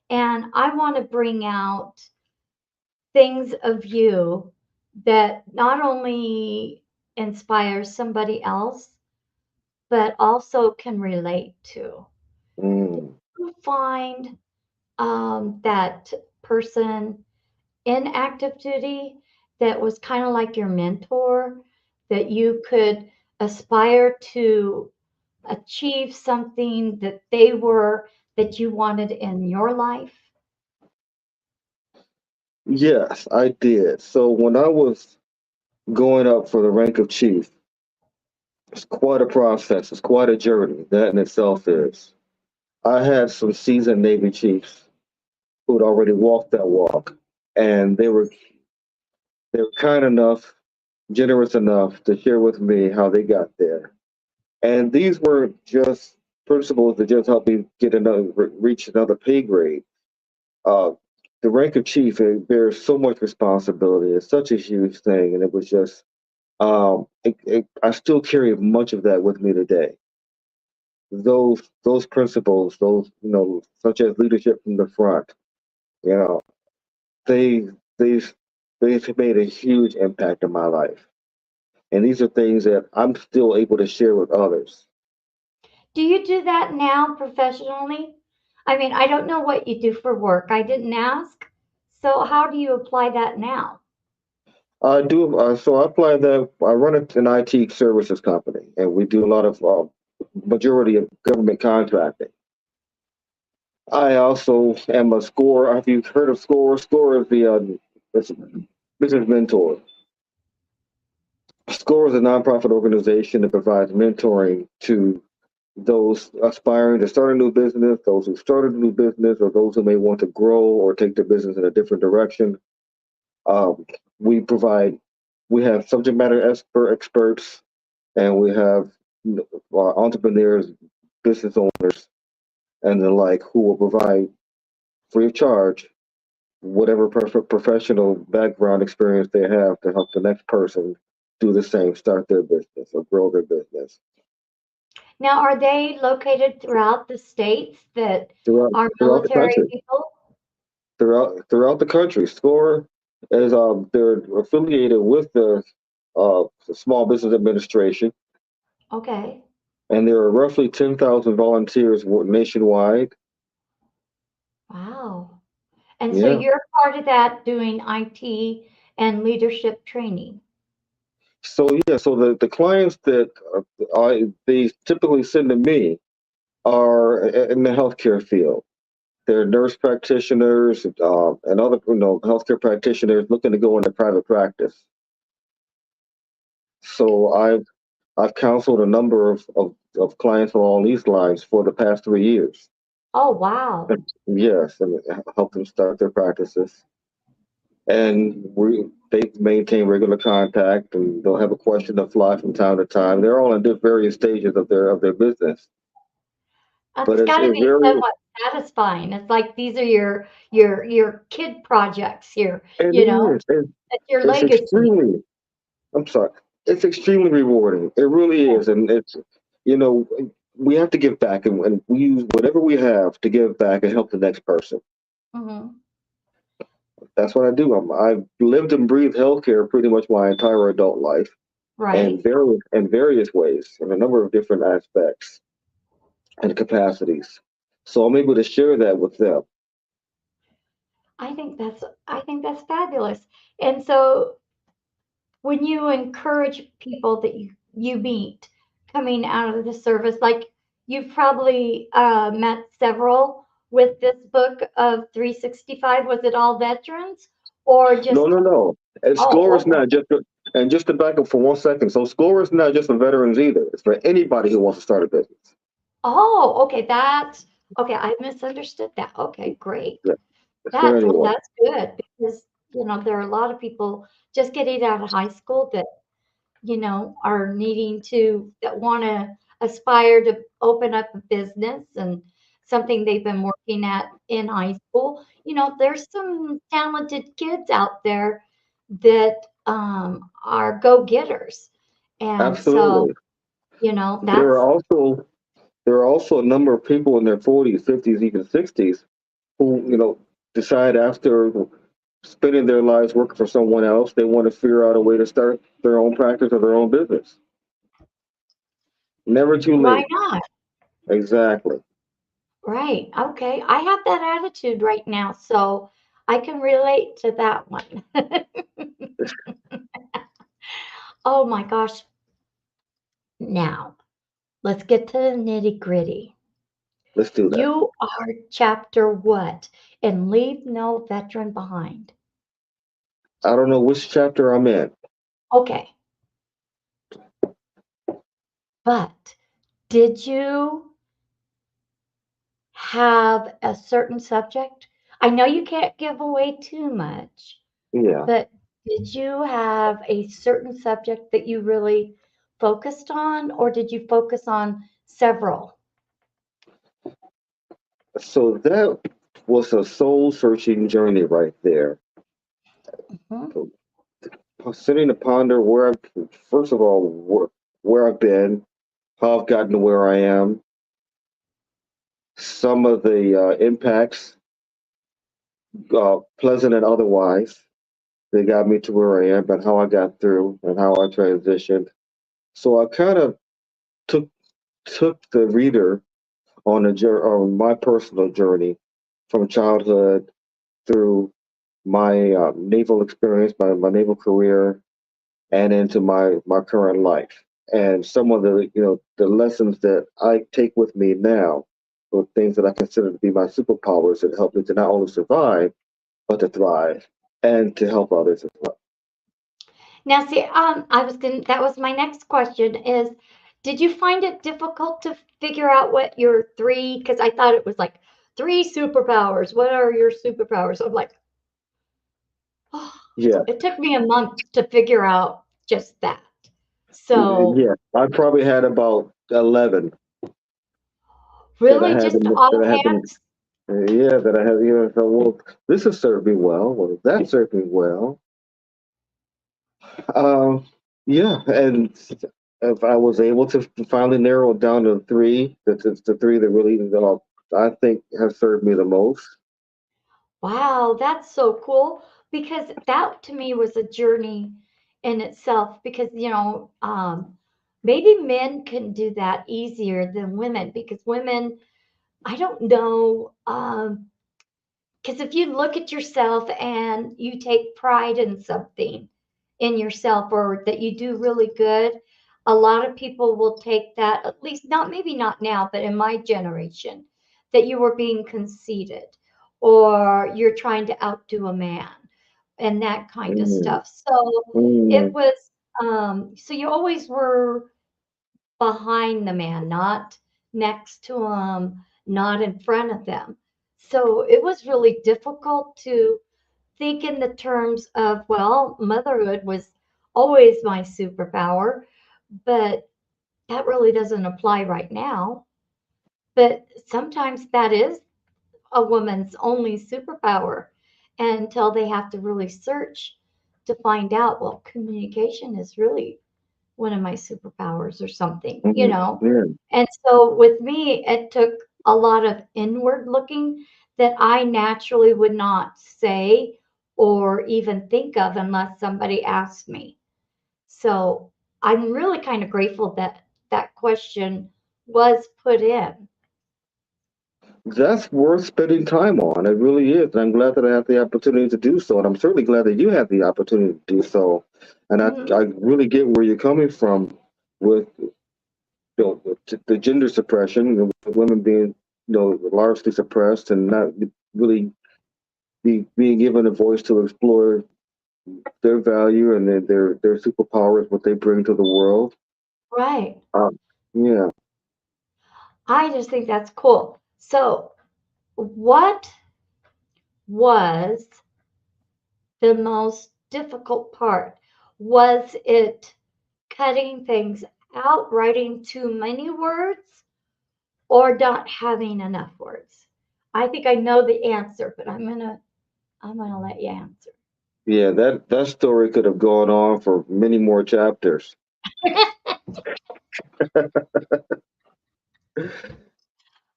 [SPEAKER 3] And I want to bring out things of you that not only inspires somebody else, but also can relate to.
[SPEAKER 4] Mm.
[SPEAKER 3] You find that person in active duty that was kind of like your mentor, that you could aspire to achieve something that they were that you wanted in your life?
[SPEAKER 4] Yes, I did. So when I was going up for the rank of chief, it's quite a process. It's quite a journey. That in itself is. I had some seasoned Navy chiefs who'd already walked that walk, and they were kind enough, generous enough to share with me how they got there. And these weren't just principles that just helped me get reach another pay grade. Uh, the rank of chief, it bears so much responsibility. It's such a huge thing, and it was just I still carry much of that with me today. Those principles, those such as leadership from the front, you know, they they've they've made a huge impact in my life, and these are things that I'm still able to share with others.
[SPEAKER 3] Do you do that now professionally? I mean, I don't know what you do for work. I didn't ask. So how do you apply that now?
[SPEAKER 4] I do. So I apply that. I run an IT services company, and we do a lot of majority of government contracting. I also am a score. Have you heard of Score? Score is it's a business mentor. SCORE is a nonprofit organization that provides mentoring to those aspiring to start a new business, those who started a new business, or those who may want to grow or take their business in a different direction. Um, we provide, we have subject matter experts, and we have entrepreneurs, business owners, and the like who will provide free of charge whatever professional background experience they have to help the next person do the same, start their business or grow their business.
[SPEAKER 3] Now, are they located throughout the states that are
[SPEAKER 4] Throughout the
[SPEAKER 3] military
[SPEAKER 4] country,
[SPEAKER 3] people?
[SPEAKER 4] throughout the country. SCORE is they're affiliated with the Small Business Administration,
[SPEAKER 3] Okay.
[SPEAKER 4] and there are roughly 10,000 volunteers nationwide.
[SPEAKER 3] Wow. And so
[SPEAKER 4] Yeah.
[SPEAKER 3] you're part of that doing IT and leadership training.
[SPEAKER 4] So yeah, so the clients that they typically send to me are in the healthcare field. They're nurse practitioners and other healthcare practitioners looking to go into private practice. So I've counseled a number of clients along these lines for the past 3 years.
[SPEAKER 3] Oh, wow.
[SPEAKER 4] Yes, and help them start their practices. And they maintain regular contact, and they'll have a question to fly from time to time. They're all in various stages of their business, but
[SPEAKER 3] That's
[SPEAKER 4] it's
[SPEAKER 3] got to
[SPEAKER 4] it
[SPEAKER 3] be
[SPEAKER 4] very
[SPEAKER 3] somewhat satisfying. It's like these are your kid projects here,
[SPEAKER 4] it
[SPEAKER 3] you know,
[SPEAKER 4] is it,
[SPEAKER 3] it's your
[SPEAKER 4] it's
[SPEAKER 3] legacy.
[SPEAKER 4] extremely I'm sorry. It's extremely rewarding. It really is, and it's you know we have to give back, and we use whatever we have to give back and help the next person.
[SPEAKER 3] Hmm.
[SPEAKER 4] That's what I do. I've lived and breathed healthcare pretty much my entire adult life, and
[SPEAKER 3] Right.
[SPEAKER 4] various ways, in a number of different aspects and capacities. So I'm able to share that with them.
[SPEAKER 3] I think that's fabulous. And so when you encourage people that you meet coming out of the service, like you've probably met several with this book of 365. Was it all veterans or
[SPEAKER 4] No,
[SPEAKER 3] just,
[SPEAKER 4] no, no. And SCORE
[SPEAKER 3] oh,
[SPEAKER 4] is not just, and just to back up for 1 second. So SCORE is not just for veterans either. It's for anybody who wants to start a business.
[SPEAKER 3] oh, okay, that's, okay, I misunderstood that. Okay, great.
[SPEAKER 4] Yeah, it's for anyone.
[SPEAKER 3] That's good because, there are a lot of people just getting out of high school that are needing to, that want to aspire to open up a business and something they've been working at in high school. There's some talented kids out there that are go-getters. And so,
[SPEAKER 4] Absolutely. There are
[SPEAKER 3] that's
[SPEAKER 4] also there are also a number of people in their 40s, 50s, even 60s who, decide after spending their lives working for someone else, they want to figure out a way to start their own practice or their own business. Never too
[SPEAKER 3] why
[SPEAKER 4] late.
[SPEAKER 3] not?
[SPEAKER 4] Exactly.
[SPEAKER 3] Right. Okay. I have that attitude right now, so I can relate to that one. Oh my gosh. Now, let's get to the nitty gritty.
[SPEAKER 4] Let's do that.
[SPEAKER 3] You are chapter what? And leave no veteran behind.
[SPEAKER 4] I don't know which chapter I'm in.
[SPEAKER 3] Okay, but did you have a certain subject? I know you can't give away too much,
[SPEAKER 4] Yeah.
[SPEAKER 3] but did you have a certain subject that you really focused on, or did you focus on several?
[SPEAKER 4] So that was a soul searching journey right there.
[SPEAKER 3] Mhm.
[SPEAKER 4] So, sitting to ponder where I've, first of all, where I've been, how I've gotten to where I am, some of the impacts, pleasant and otherwise, that got me to where I am, but how I got through and how I transitioned. So I kind of took took the reader on on my personal journey from childhood through my naval experience, my naval career, and into my current life. And some of the the lessons that I take with me now, or things that I consider to be my superpowers that help me to not only survive but to thrive and to help others as well.
[SPEAKER 3] Now, see, that was my next question is, did you find it difficult to figure out what your three, because I thought it was like three superpowers. What are your superpowers? I'm like, oh,
[SPEAKER 4] Yeah,
[SPEAKER 3] it took me a month to figure out just that. So,
[SPEAKER 4] yeah. I probably had about 11 that I
[SPEAKER 3] really,
[SPEAKER 4] had
[SPEAKER 3] just
[SPEAKER 4] them that I had them.
[SPEAKER 3] offhand,
[SPEAKER 4] Yeah, that I have. So, well, this has served me well. Well, that served me well. Um, yeah, and if I was able to finally narrow it down to three, that's it's the three that really, I think, have served me the most.
[SPEAKER 3] wow, that's so cool because that to me was a journey in itself because, maybe men can do that easier than women because women, I don't know, because if you look at yourself and you take pride in something in yourself or that you do really good, a lot of people will take that, at least not, maybe not now, but in my generation, that you were being conceited or you're trying to outdo a man and that kind of
[SPEAKER 4] Mm,
[SPEAKER 3] stuff. So it
[SPEAKER 4] mm,
[SPEAKER 3] was, so you always were behind the man, not next to him, not in front of them. So it was really difficult to think in the terms of, well, motherhood was always my superpower, but that really doesn't apply right now. But sometimes that is a woman's only superpower until they have to really search to find out, well, communication is really one of my superpowers or something.
[SPEAKER 4] yeah.
[SPEAKER 3] And so with me, it took a lot of inward looking that I naturally would not say or even think of unless somebody asked me. So I'm really kind of grateful that that question was put in.
[SPEAKER 4] That's worth spending time on. It really is. And I'm glad that I had the opportunity to do so. And I'm certainly glad that you had the opportunity to do so. And I
[SPEAKER 3] Mhm.
[SPEAKER 4] really get where you're coming from with the gender suppression, women being largely suppressed and not really being given a voice to explore their value and their superpowers, what they bring to the world.
[SPEAKER 3] Right.
[SPEAKER 4] Yeah.
[SPEAKER 3] I just think that's cool. So, what was the most difficult part? Was it cutting things out, writing too many words, or not having enough words? I think I know the answer, but I'm gonna let you answer.
[SPEAKER 4] Yeah, that story could have gone on for many more chapters.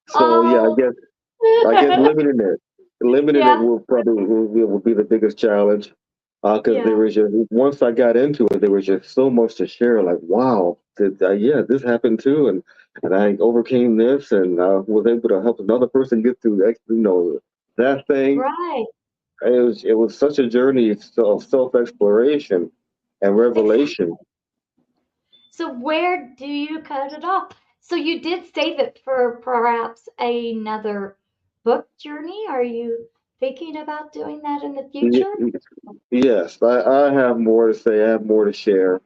[SPEAKER 4] So yeah,
[SPEAKER 3] Oh,
[SPEAKER 4] I guess limiting it
[SPEAKER 3] yeah,
[SPEAKER 4] will be the biggest challenge. Because there
[SPEAKER 3] yeah,
[SPEAKER 4] was just once I got into it, there was just so much to share. Like, wow, yeah, this happened too, and I overcame this, and I was able to help another person get through that thing.
[SPEAKER 3] right.
[SPEAKER 4] It was such a journey of self exploration and revelation.
[SPEAKER 3] Exactly. So where do you cut it off? So you did save it for perhaps another book journey. Are you thinking about doing that in the
[SPEAKER 4] Y-
[SPEAKER 3] future?
[SPEAKER 4] Yes, I have more to say. I have more to share.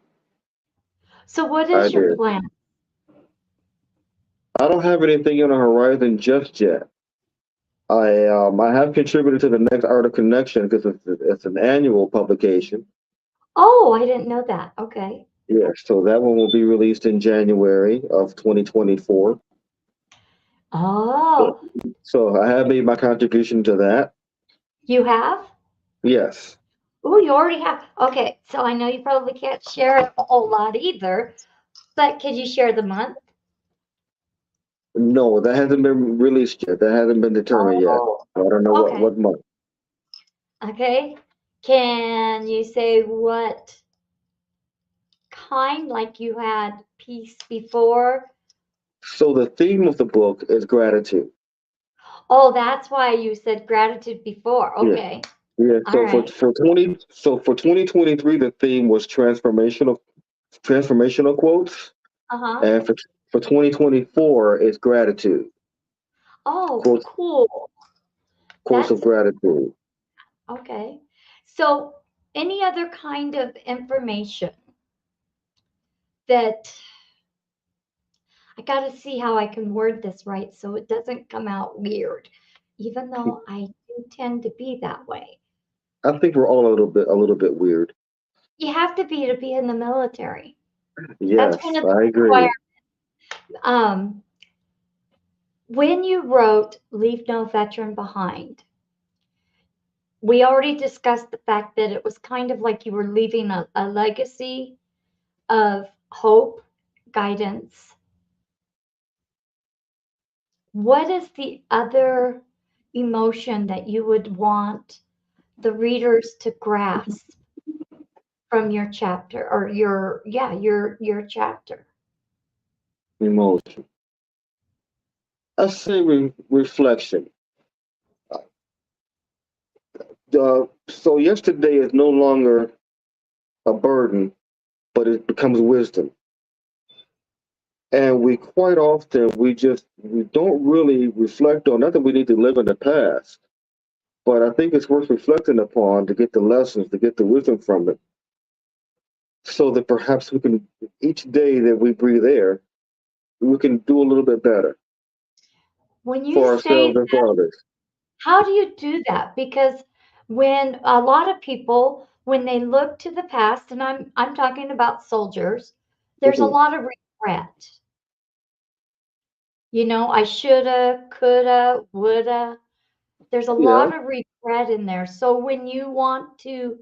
[SPEAKER 3] So what
[SPEAKER 4] I
[SPEAKER 3] is your
[SPEAKER 4] did.
[SPEAKER 3] plan?
[SPEAKER 4] I don't have anything on the horizon just yet. I have contributed to the next Art of Connection because it's an annual publication.
[SPEAKER 3] Oh, I didn't know that. Okay.
[SPEAKER 4] Yeah, so that one will be released in January of 2024. So,
[SPEAKER 3] Oh,
[SPEAKER 4] so I have made my contribution to that.
[SPEAKER 3] you have?
[SPEAKER 4] Yes.
[SPEAKER 3] Oh, you already have. Okay. So I know you probably can't share a whole lot either, but could you share the month?
[SPEAKER 4] No, that hasn't been released yet. That hasn't been determined yet.
[SPEAKER 3] Oh,
[SPEAKER 4] I don't know
[SPEAKER 3] okay.
[SPEAKER 4] what month.
[SPEAKER 3] Okay. Can you say what kind, like you had peace before?
[SPEAKER 4] So the theme of the book is gratitude.
[SPEAKER 3] Oh, that's why you said gratitude before.
[SPEAKER 4] Yeah.
[SPEAKER 3] Okay.
[SPEAKER 4] Yeah.
[SPEAKER 3] All
[SPEAKER 4] So
[SPEAKER 3] right.
[SPEAKER 4] for 2023, the theme was transformational quotes,
[SPEAKER 3] Uh-huh.
[SPEAKER 4] and for 2024 is gratitude.
[SPEAKER 3] Oh,
[SPEAKER 4] Quotes
[SPEAKER 3] cool.
[SPEAKER 4] quotes of
[SPEAKER 3] That's
[SPEAKER 4] gratitude.
[SPEAKER 3] okay. So, any other kind of information that I got to see how I can word this right so it doesn't come out weird, even though I do tend to be that way.
[SPEAKER 4] I think we're all a little bit weird.
[SPEAKER 3] You have to be in the military. That's one
[SPEAKER 4] Yes,
[SPEAKER 3] of the
[SPEAKER 4] I agree.
[SPEAKER 3] requirements. Um, when you wrote Leave No Veteran Behind, we already discussed the fact that it was kind of like you were leaving a legacy of hope, guidance. What is the other emotion that you would want the readers to grasp from your chapter or your chapter?
[SPEAKER 4] Emotion. I say reflection. So yesterday is no longer a burden, but it becomes wisdom. And we quite often we don't really reflect on. Not that we need to live in the past, but I think it's worth reflecting upon to get the lessons, to get the wisdom from it, so that perhaps we can each day that we breathe air, we can do a little bit better
[SPEAKER 3] When you
[SPEAKER 4] for
[SPEAKER 3] say
[SPEAKER 4] ourselves and for others.
[SPEAKER 3] how do you do that? Because when a lot of people, when they look to the past, and I'm talking about soldiers, there's a
[SPEAKER 4] Mhm.
[SPEAKER 3] lot of regret. You know, I shoulda, coulda, woulda. There's a
[SPEAKER 4] Yeah.
[SPEAKER 3] lot of regret in there. So when you want to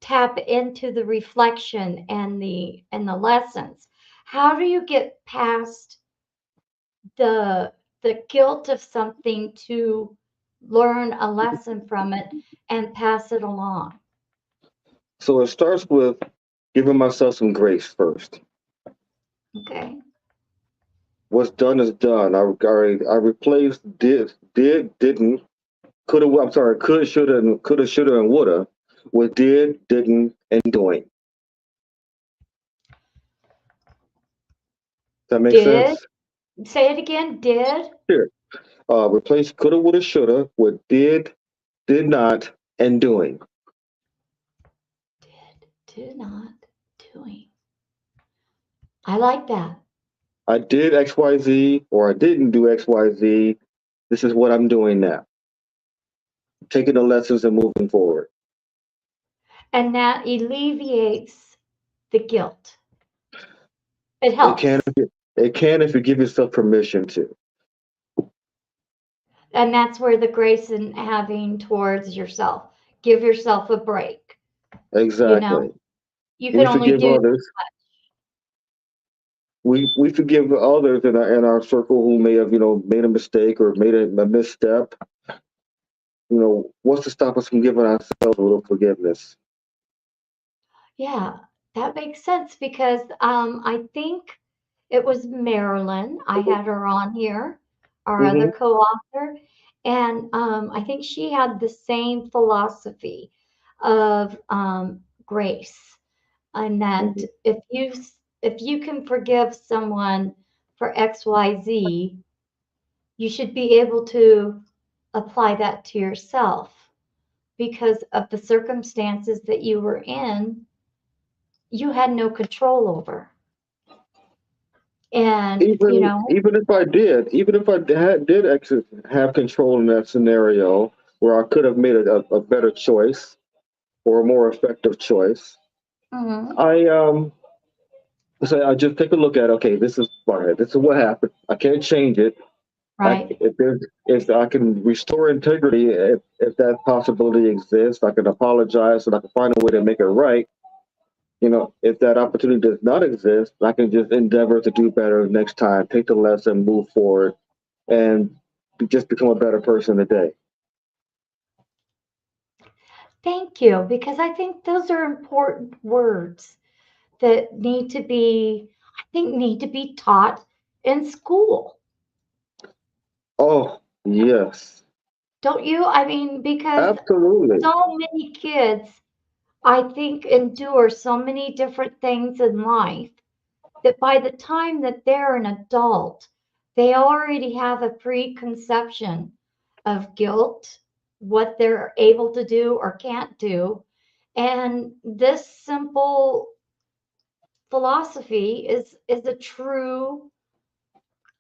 [SPEAKER 3] tap into the reflection and the lessons, how do you get past the the guilt of something to learn a lesson from it and pass it along?
[SPEAKER 4] So it starts with giving myself some grace first.
[SPEAKER 3] Okay.
[SPEAKER 4] What's done is done. I replaced didn't, coulda. I'm sorry, coulda, shoulda, and woulda with did, didn't, and doing. that make
[SPEAKER 3] Did,
[SPEAKER 4] sense?
[SPEAKER 3] say it again, did,
[SPEAKER 4] Here. Replace coulda, woulda, shoulda with did not, and doing.
[SPEAKER 3] did not, doing. I like that.
[SPEAKER 4] I did XYZ or I didn't do XYZ. This is what I'm doing now. Taking the lessons and moving forward.
[SPEAKER 3] And that alleviates the guilt. It
[SPEAKER 4] It can
[SPEAKER 3] helps.
[SPEAKER 4] it can if you give yourself permission to.
[SPEAKER 3] And that's where the grace in having towards yourself. Give yourself a break. You know,
[SPEAKER 4] Exactly.
[SPEAKER 3] you can
[SPEAKER 4] We
[SPEAKER 3] only
[SPEAKER 4] forgive
[SPEAKER 3] do.
[SPEAKER 4] others. We forgive others in our circle who may have, made a mistake or made a misstep. What's to stop us from giving ourselves a little forgiveness?
[SPEAKER 3] Yeah, that makes sense because I think it was Marilyn. I had her on here, our other
[SPEAKER 4] Hmm.
[SPEAKER 3] co-author, and I think she had the same philosophy of grace, and that
[SPEAKER 4] Hmm.
[SPEAKER 3] if you can forgive someone for XYZ, you should be able to apply that to yourself because of the circumstances that you were in, you had no control over. And,
[SPEAKER 4] Even if I did have control in that scenario where I could have made a better choice or a more effective choice,
[SPEAKER 3] mhm,
[SPEAKER 4] I say I just take a look at, okay, this is what happened. I can't change it.
[SPEAKER 3] right,
[SPEAKER 4] If I can restore integrity, if that possibility exists, I can apologize and I can find a way to make it right. If that opportunity does not exist, I can just endeavor to do better next time, take the lesson, move forward, and just become a better person today.
[SPEAKER 3] thank you, because I think those are important words that need to be, I think, need to be taught in school.
[SPEAKER 4] Oh, yes,
[SPEAKER 3] Don't you? I mean, because
[SPEAKER 4] absolutely.
[SPEAKER 3] so many kids, I think, endure so many different things in life that by the time that they're an adult, they already have a preconception of guilt, what they're able to do or can't do. And this simple philosophy is a true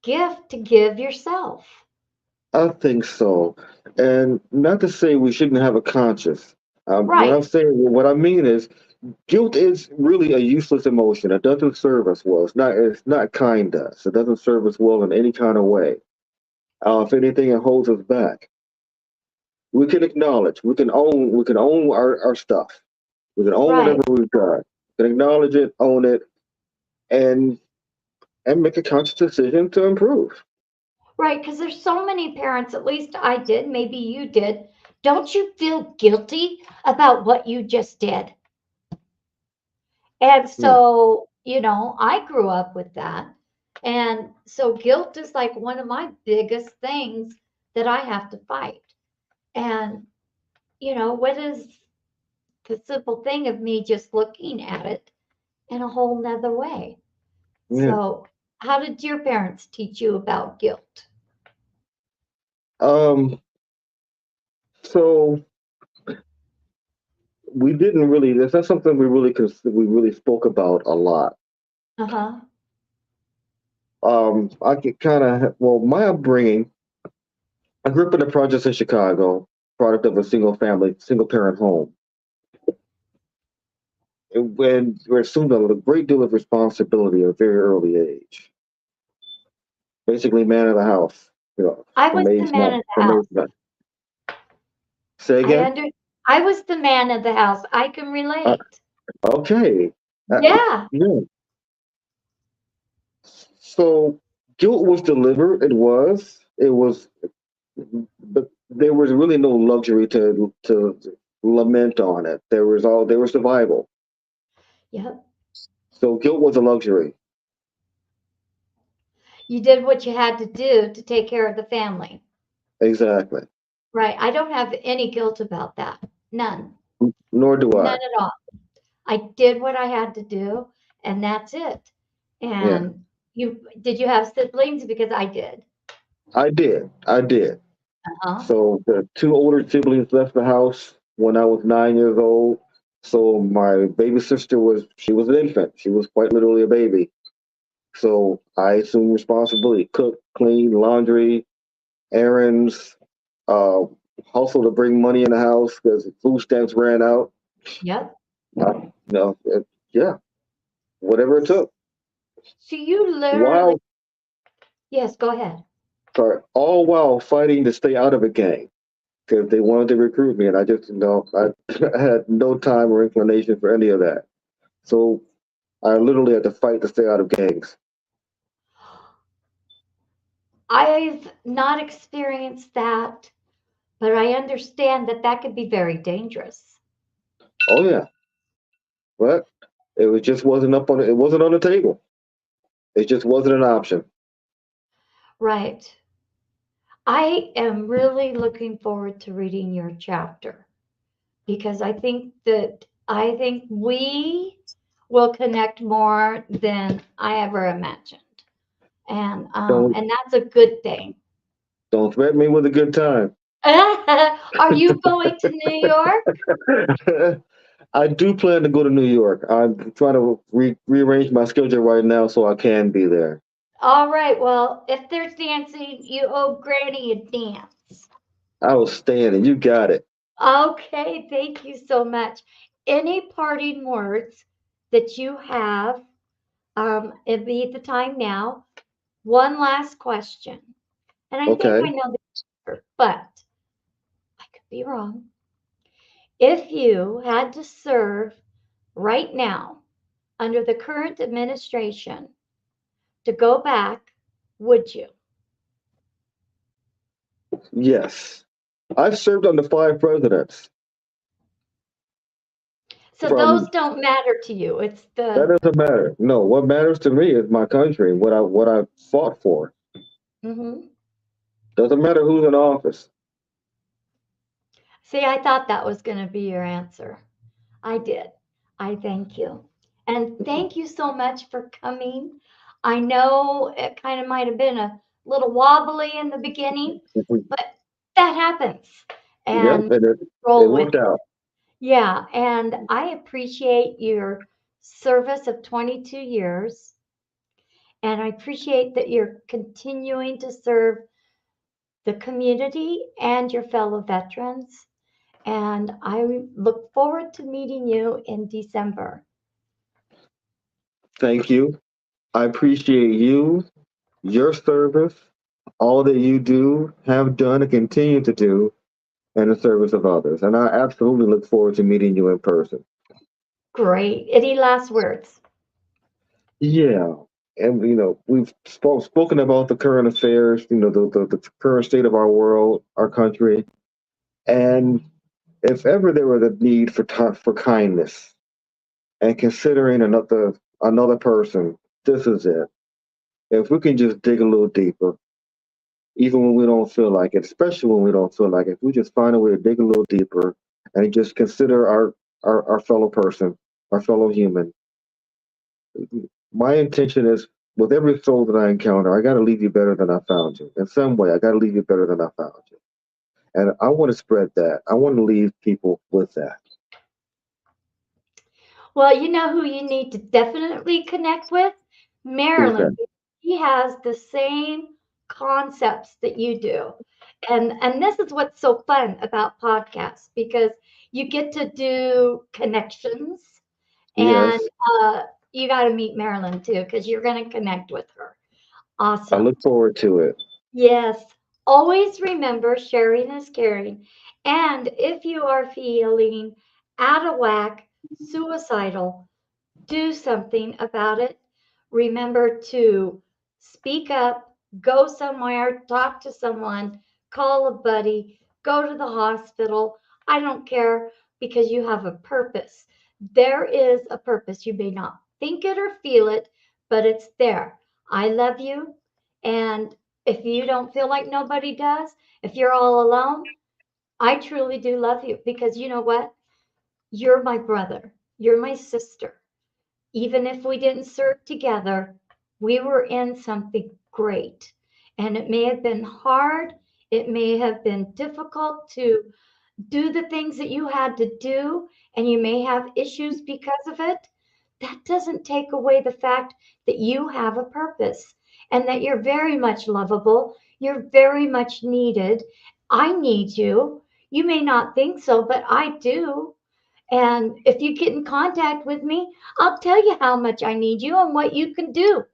[SPEAKER 3] gift to give yourself.
[SPEAKER 4] I think so. And not to say we shouldn't have a conscience.
[SPEAKER 3] Right,
[SPEAKER 4] What I mean is, guilt is really a useless emotion. It doesn't serve us well. It's not kind to us. It doesn't serve us well in any kind of way. If anything, it holds us back. We can acknowledge, we can own our stuff. We can own
[SPEAKER 3] right,
[SPEAKER 4] whatever we've got. We can acknowledge it, own it, and make a conscious decision to improve.
[SPEAKER 3] right. Because there's so many parents, at least I did, maybe you did. Don't you feel guilty about what you just did? And
[SPEAKER 4] Hmm.
[SPEAKER 3] so, I grew up with that. And so guilt is like one of my biggest things that I have to fight. And, what is the simple thing of me just looking at it in a whole nother way?
[SPEAKER 4] Yeah.
[SPEAKER 3] So, how did your parents teach you about guilt?
[SPEAKER 4] Um. So we didn't really. That's not something we really spoke about a lot.
[SPEAKER 3] Uh huh.
[SPEAKER 4] I could kind of well, my upbringing. I grew up in the projects in Chicago, product of a single parent home. And when we're assumed a great deal of responsibility at a very early age. Basically, man of the house.
[SPEAKER 3] I was
[SPEAKER 4] From
[SPEAKER 3] the
[SPEAKER 4] age
[SPEAKER 3] man
[SPEAKER 4] nine.
[SPEAKER 3] of the
[SPEAKER 4] From
[SPEAKER 3] house.
[SPEAKER 4] age nine. Say
[SPEAKER 3] I
[SPEAKER 4] again.
[SPEAKER 3] under I was the man of the house. I can
[SPEAKER 4] Uh,
[SPEAKER 3] relate.
[SPEAKER 4] okay.
[SPEAKER 3] Yeah.
[SPEAKER 4] Yeah. So guilt was delivered. It was, but there was really no luxury to lament on it. There was survival.
[SPEAKER 3] Yep.
[SPEAKER 4] So guilt was a luxury.
[SPEAKER 3] You did what you had to do to take care of the family.
[SPEAKER 4] Exactly.
[SPEAKER 3] Right. I don't have any guilt about that. None.
[SPEAKER 4] Nor do
[SPEAKER 3] None
[SPEAKER 4] I.
[SPEAKER 3] at all. I did what I had to do, and that's it.
[SPEAKER 4] Yeah.
[SPEAKER 3] And, Did you have siblings? Because I did.
[SPEAKER 4] I did. I did.
[SPEAKER 3] Uh-huh.
[SPEAKER 4] So the two older siblings left the house when I was 9 years old. So my baby sister she was an infant. She was quite literally a baby. So I assumed responsibility, cook, clean, laundry, errands, uh, hustle to bring money in the house because food stamps ran out.
[SPEAKER 3] Yep.
[SPEAKER 4] No, yeah, whatever it took.
[SPEAKER 3] So you literally,
[SPEAKER 4] While
[SPEAKER 3] yes, go ahead.
[SPEAKER 4] sorry, all while fighting to stay out of a gang because they wanted to recruit me, and I just I had no time or inclination for any of that. So I literally had to fight to stay out of gangs.
[SPEAKER 3] I've not experienced that, but I understand that that could be very dangerous.
[SPEAKER 4] Oh yeah, but just wasn't up on it wasn't on the table. It just wasn't an option.
[SPEAKER 3] Right. I am really looking forward to reading your chapter because I think we will connect more than I ever imagined.
[SPEAKER 4] Don't
[SPEAKER 3] And that's a good thing.
[SPEAKER 4] don't threaten me with a good time.
[SPEAKER 3] Are you going to New York?
[SPEAKER 4] I do plan to go to New York. I'm trying to rearrange my schedule right now so I can be there.
[SPEAKER 3] All right. Well, if there's dancing, you owe Granny a dance.
[SPEAKER 4] I will stand, and you got it.
[SPEAKER 3] Okay. Thank you so much. Any parting words that you have? It'd be the time now. One last question. And I think
[SPEAKER 4] Okay.
[SPEAKER 3] I know the answer, but I could be wrong. If you had to serve right now under the current administration to go back, would you?
[SPEAKER 4] Yes. I've served under five presidents.
[SPEAKER 3] So those
[SPEAKER 4] From
[SPEAKER 3] don't matter to you. It's
[SPEAKER 4] that
[SPEAKER 3] the,
[SPEAKER 4] doesn't matter. No, what matters to me is my country, what I fought for.
[SPEAKER 3] mhm.
[SPEAKER 4] Doesn't matter who's in office.
[SPEAKER 3] See, I thought that was going to be your answer. I did. I thank you. And thank you so much for coming. I know it kind of might have been a little wobbly in the beginning, but that happens.
[SPEAKER 4] Yep,
[SPEAKER 3] And
[SPEAKER 4] and it
[SPEAKER 3] roll with
[SPEAKER 4] worked
[SPEAKER 3] it.
[SPEAKER 4] out.
[SPEAKER 3] Yeah. And I appreciate your service of 22 years. And I appreciate that you're continuing to serve the community and your fellow veterans. And I look forward to meeting you in December.
[SPEAKER 4] Thank you. I appreciate you, your service, all that you do, have done, and continue to do in the service of others. And I absolutely look forward to meeting you in person.
[SPEAKER 3] Great. Any last words?
[SPEAKER 4] Yeah. And, we've spoken about the current affairs, the current state of our world, our country. And if ever there was a need for kindness and considering another person, this is it. If we can just dig a little deeper, even when we don't feel like it, especially when we don't feel like it, if we just find a way to dig a little deeper and just consider our fellow person, our fellow human. My intention is with every soul that I encounter, I got to leave you better than I found you. In some way, I got to leave you better than I found you. And I want to spread that. I want to leave people with that.
[SPEAKER 3] Well, you know who you need to definitely connect with?
[SPEAKER 4] Who's
[SPEAKER 3] Marilyn.
[SPEAKER 4] that?
[SPEAKER 3] He has the same concepts that you do. And this is what's so fun about podcasts because you get to do connections and
[SPEAKER 4] Yes.
[SPEAKER 3] uh, you got to meet Marilyn too because you're going to connect with her.
[SPEAKER 4] I
[SPEAKER 3] Awesome.
[SPEAKER 4] look forward to it.
[SPEAKER 3] Yes. Always remember sharing is caring. And if you are feeling out of whack, suicidal, do something about it. Remember to speak up, go somewhere, talk to someone, call a buddy, go to the hospital. I don't care because you have a purpose. There is a purpose. You may not think it or feel it, but it's there. I love you. And if you don't feel like nobody does, if you're all alone, I truly do love you because you know what? You're my brother. You're my sister even if we didn't serve together, we were in something great. And it may have been hard, it may have been difficult to do the things that you had to do, and you may have issues because of it. That doesn't take away the fact that you have a purpose and that you're very much lovable. You're very much needed. I need you. You may not think so, but I do. And if you get in contact with me, I'll tell you how much I need you and what you can do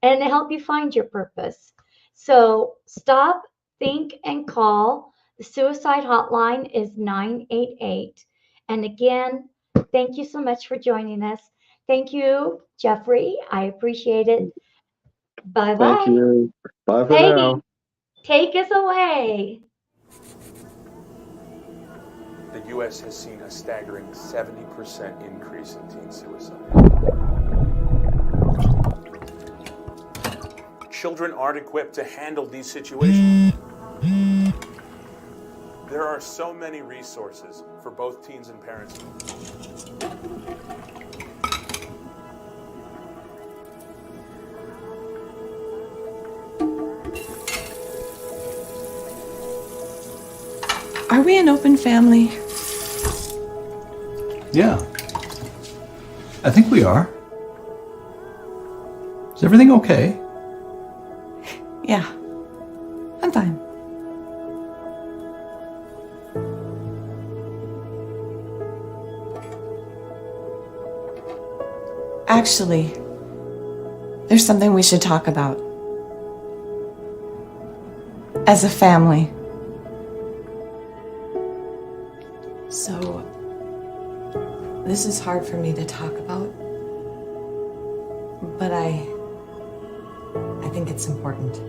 [SPEAKER 3] and help you find your purpose. So stop, think, and call. The suicide hotline is 988. And again, thank you so much for joining us. Thank you, Jeffrey. I appreciate it. Bye
[SPEAKER 4] Thank
[SPEAKER 3] bye.
[SPEAKER 4] you. Bye for
[SPEAKER 3] Peggy,
[SPEAKER 4] now.
[SPEAKER 3] take us away.
[SPEAKER 5] The U.S. has seen a staggering 70% increase in teen suicide. Children aren't equipped to handle these situations. There are so many resources for both teens and parents.
[SPEAKER 6] Are we an open family?
[SPEAKER 7] Yeah. I think we are. Is everything okay?
[SPEAKER 6] Yeah. I'm fine. Actually, there's something we should talk about. As a family. So, this is hard for me to talk about, but I think it's important.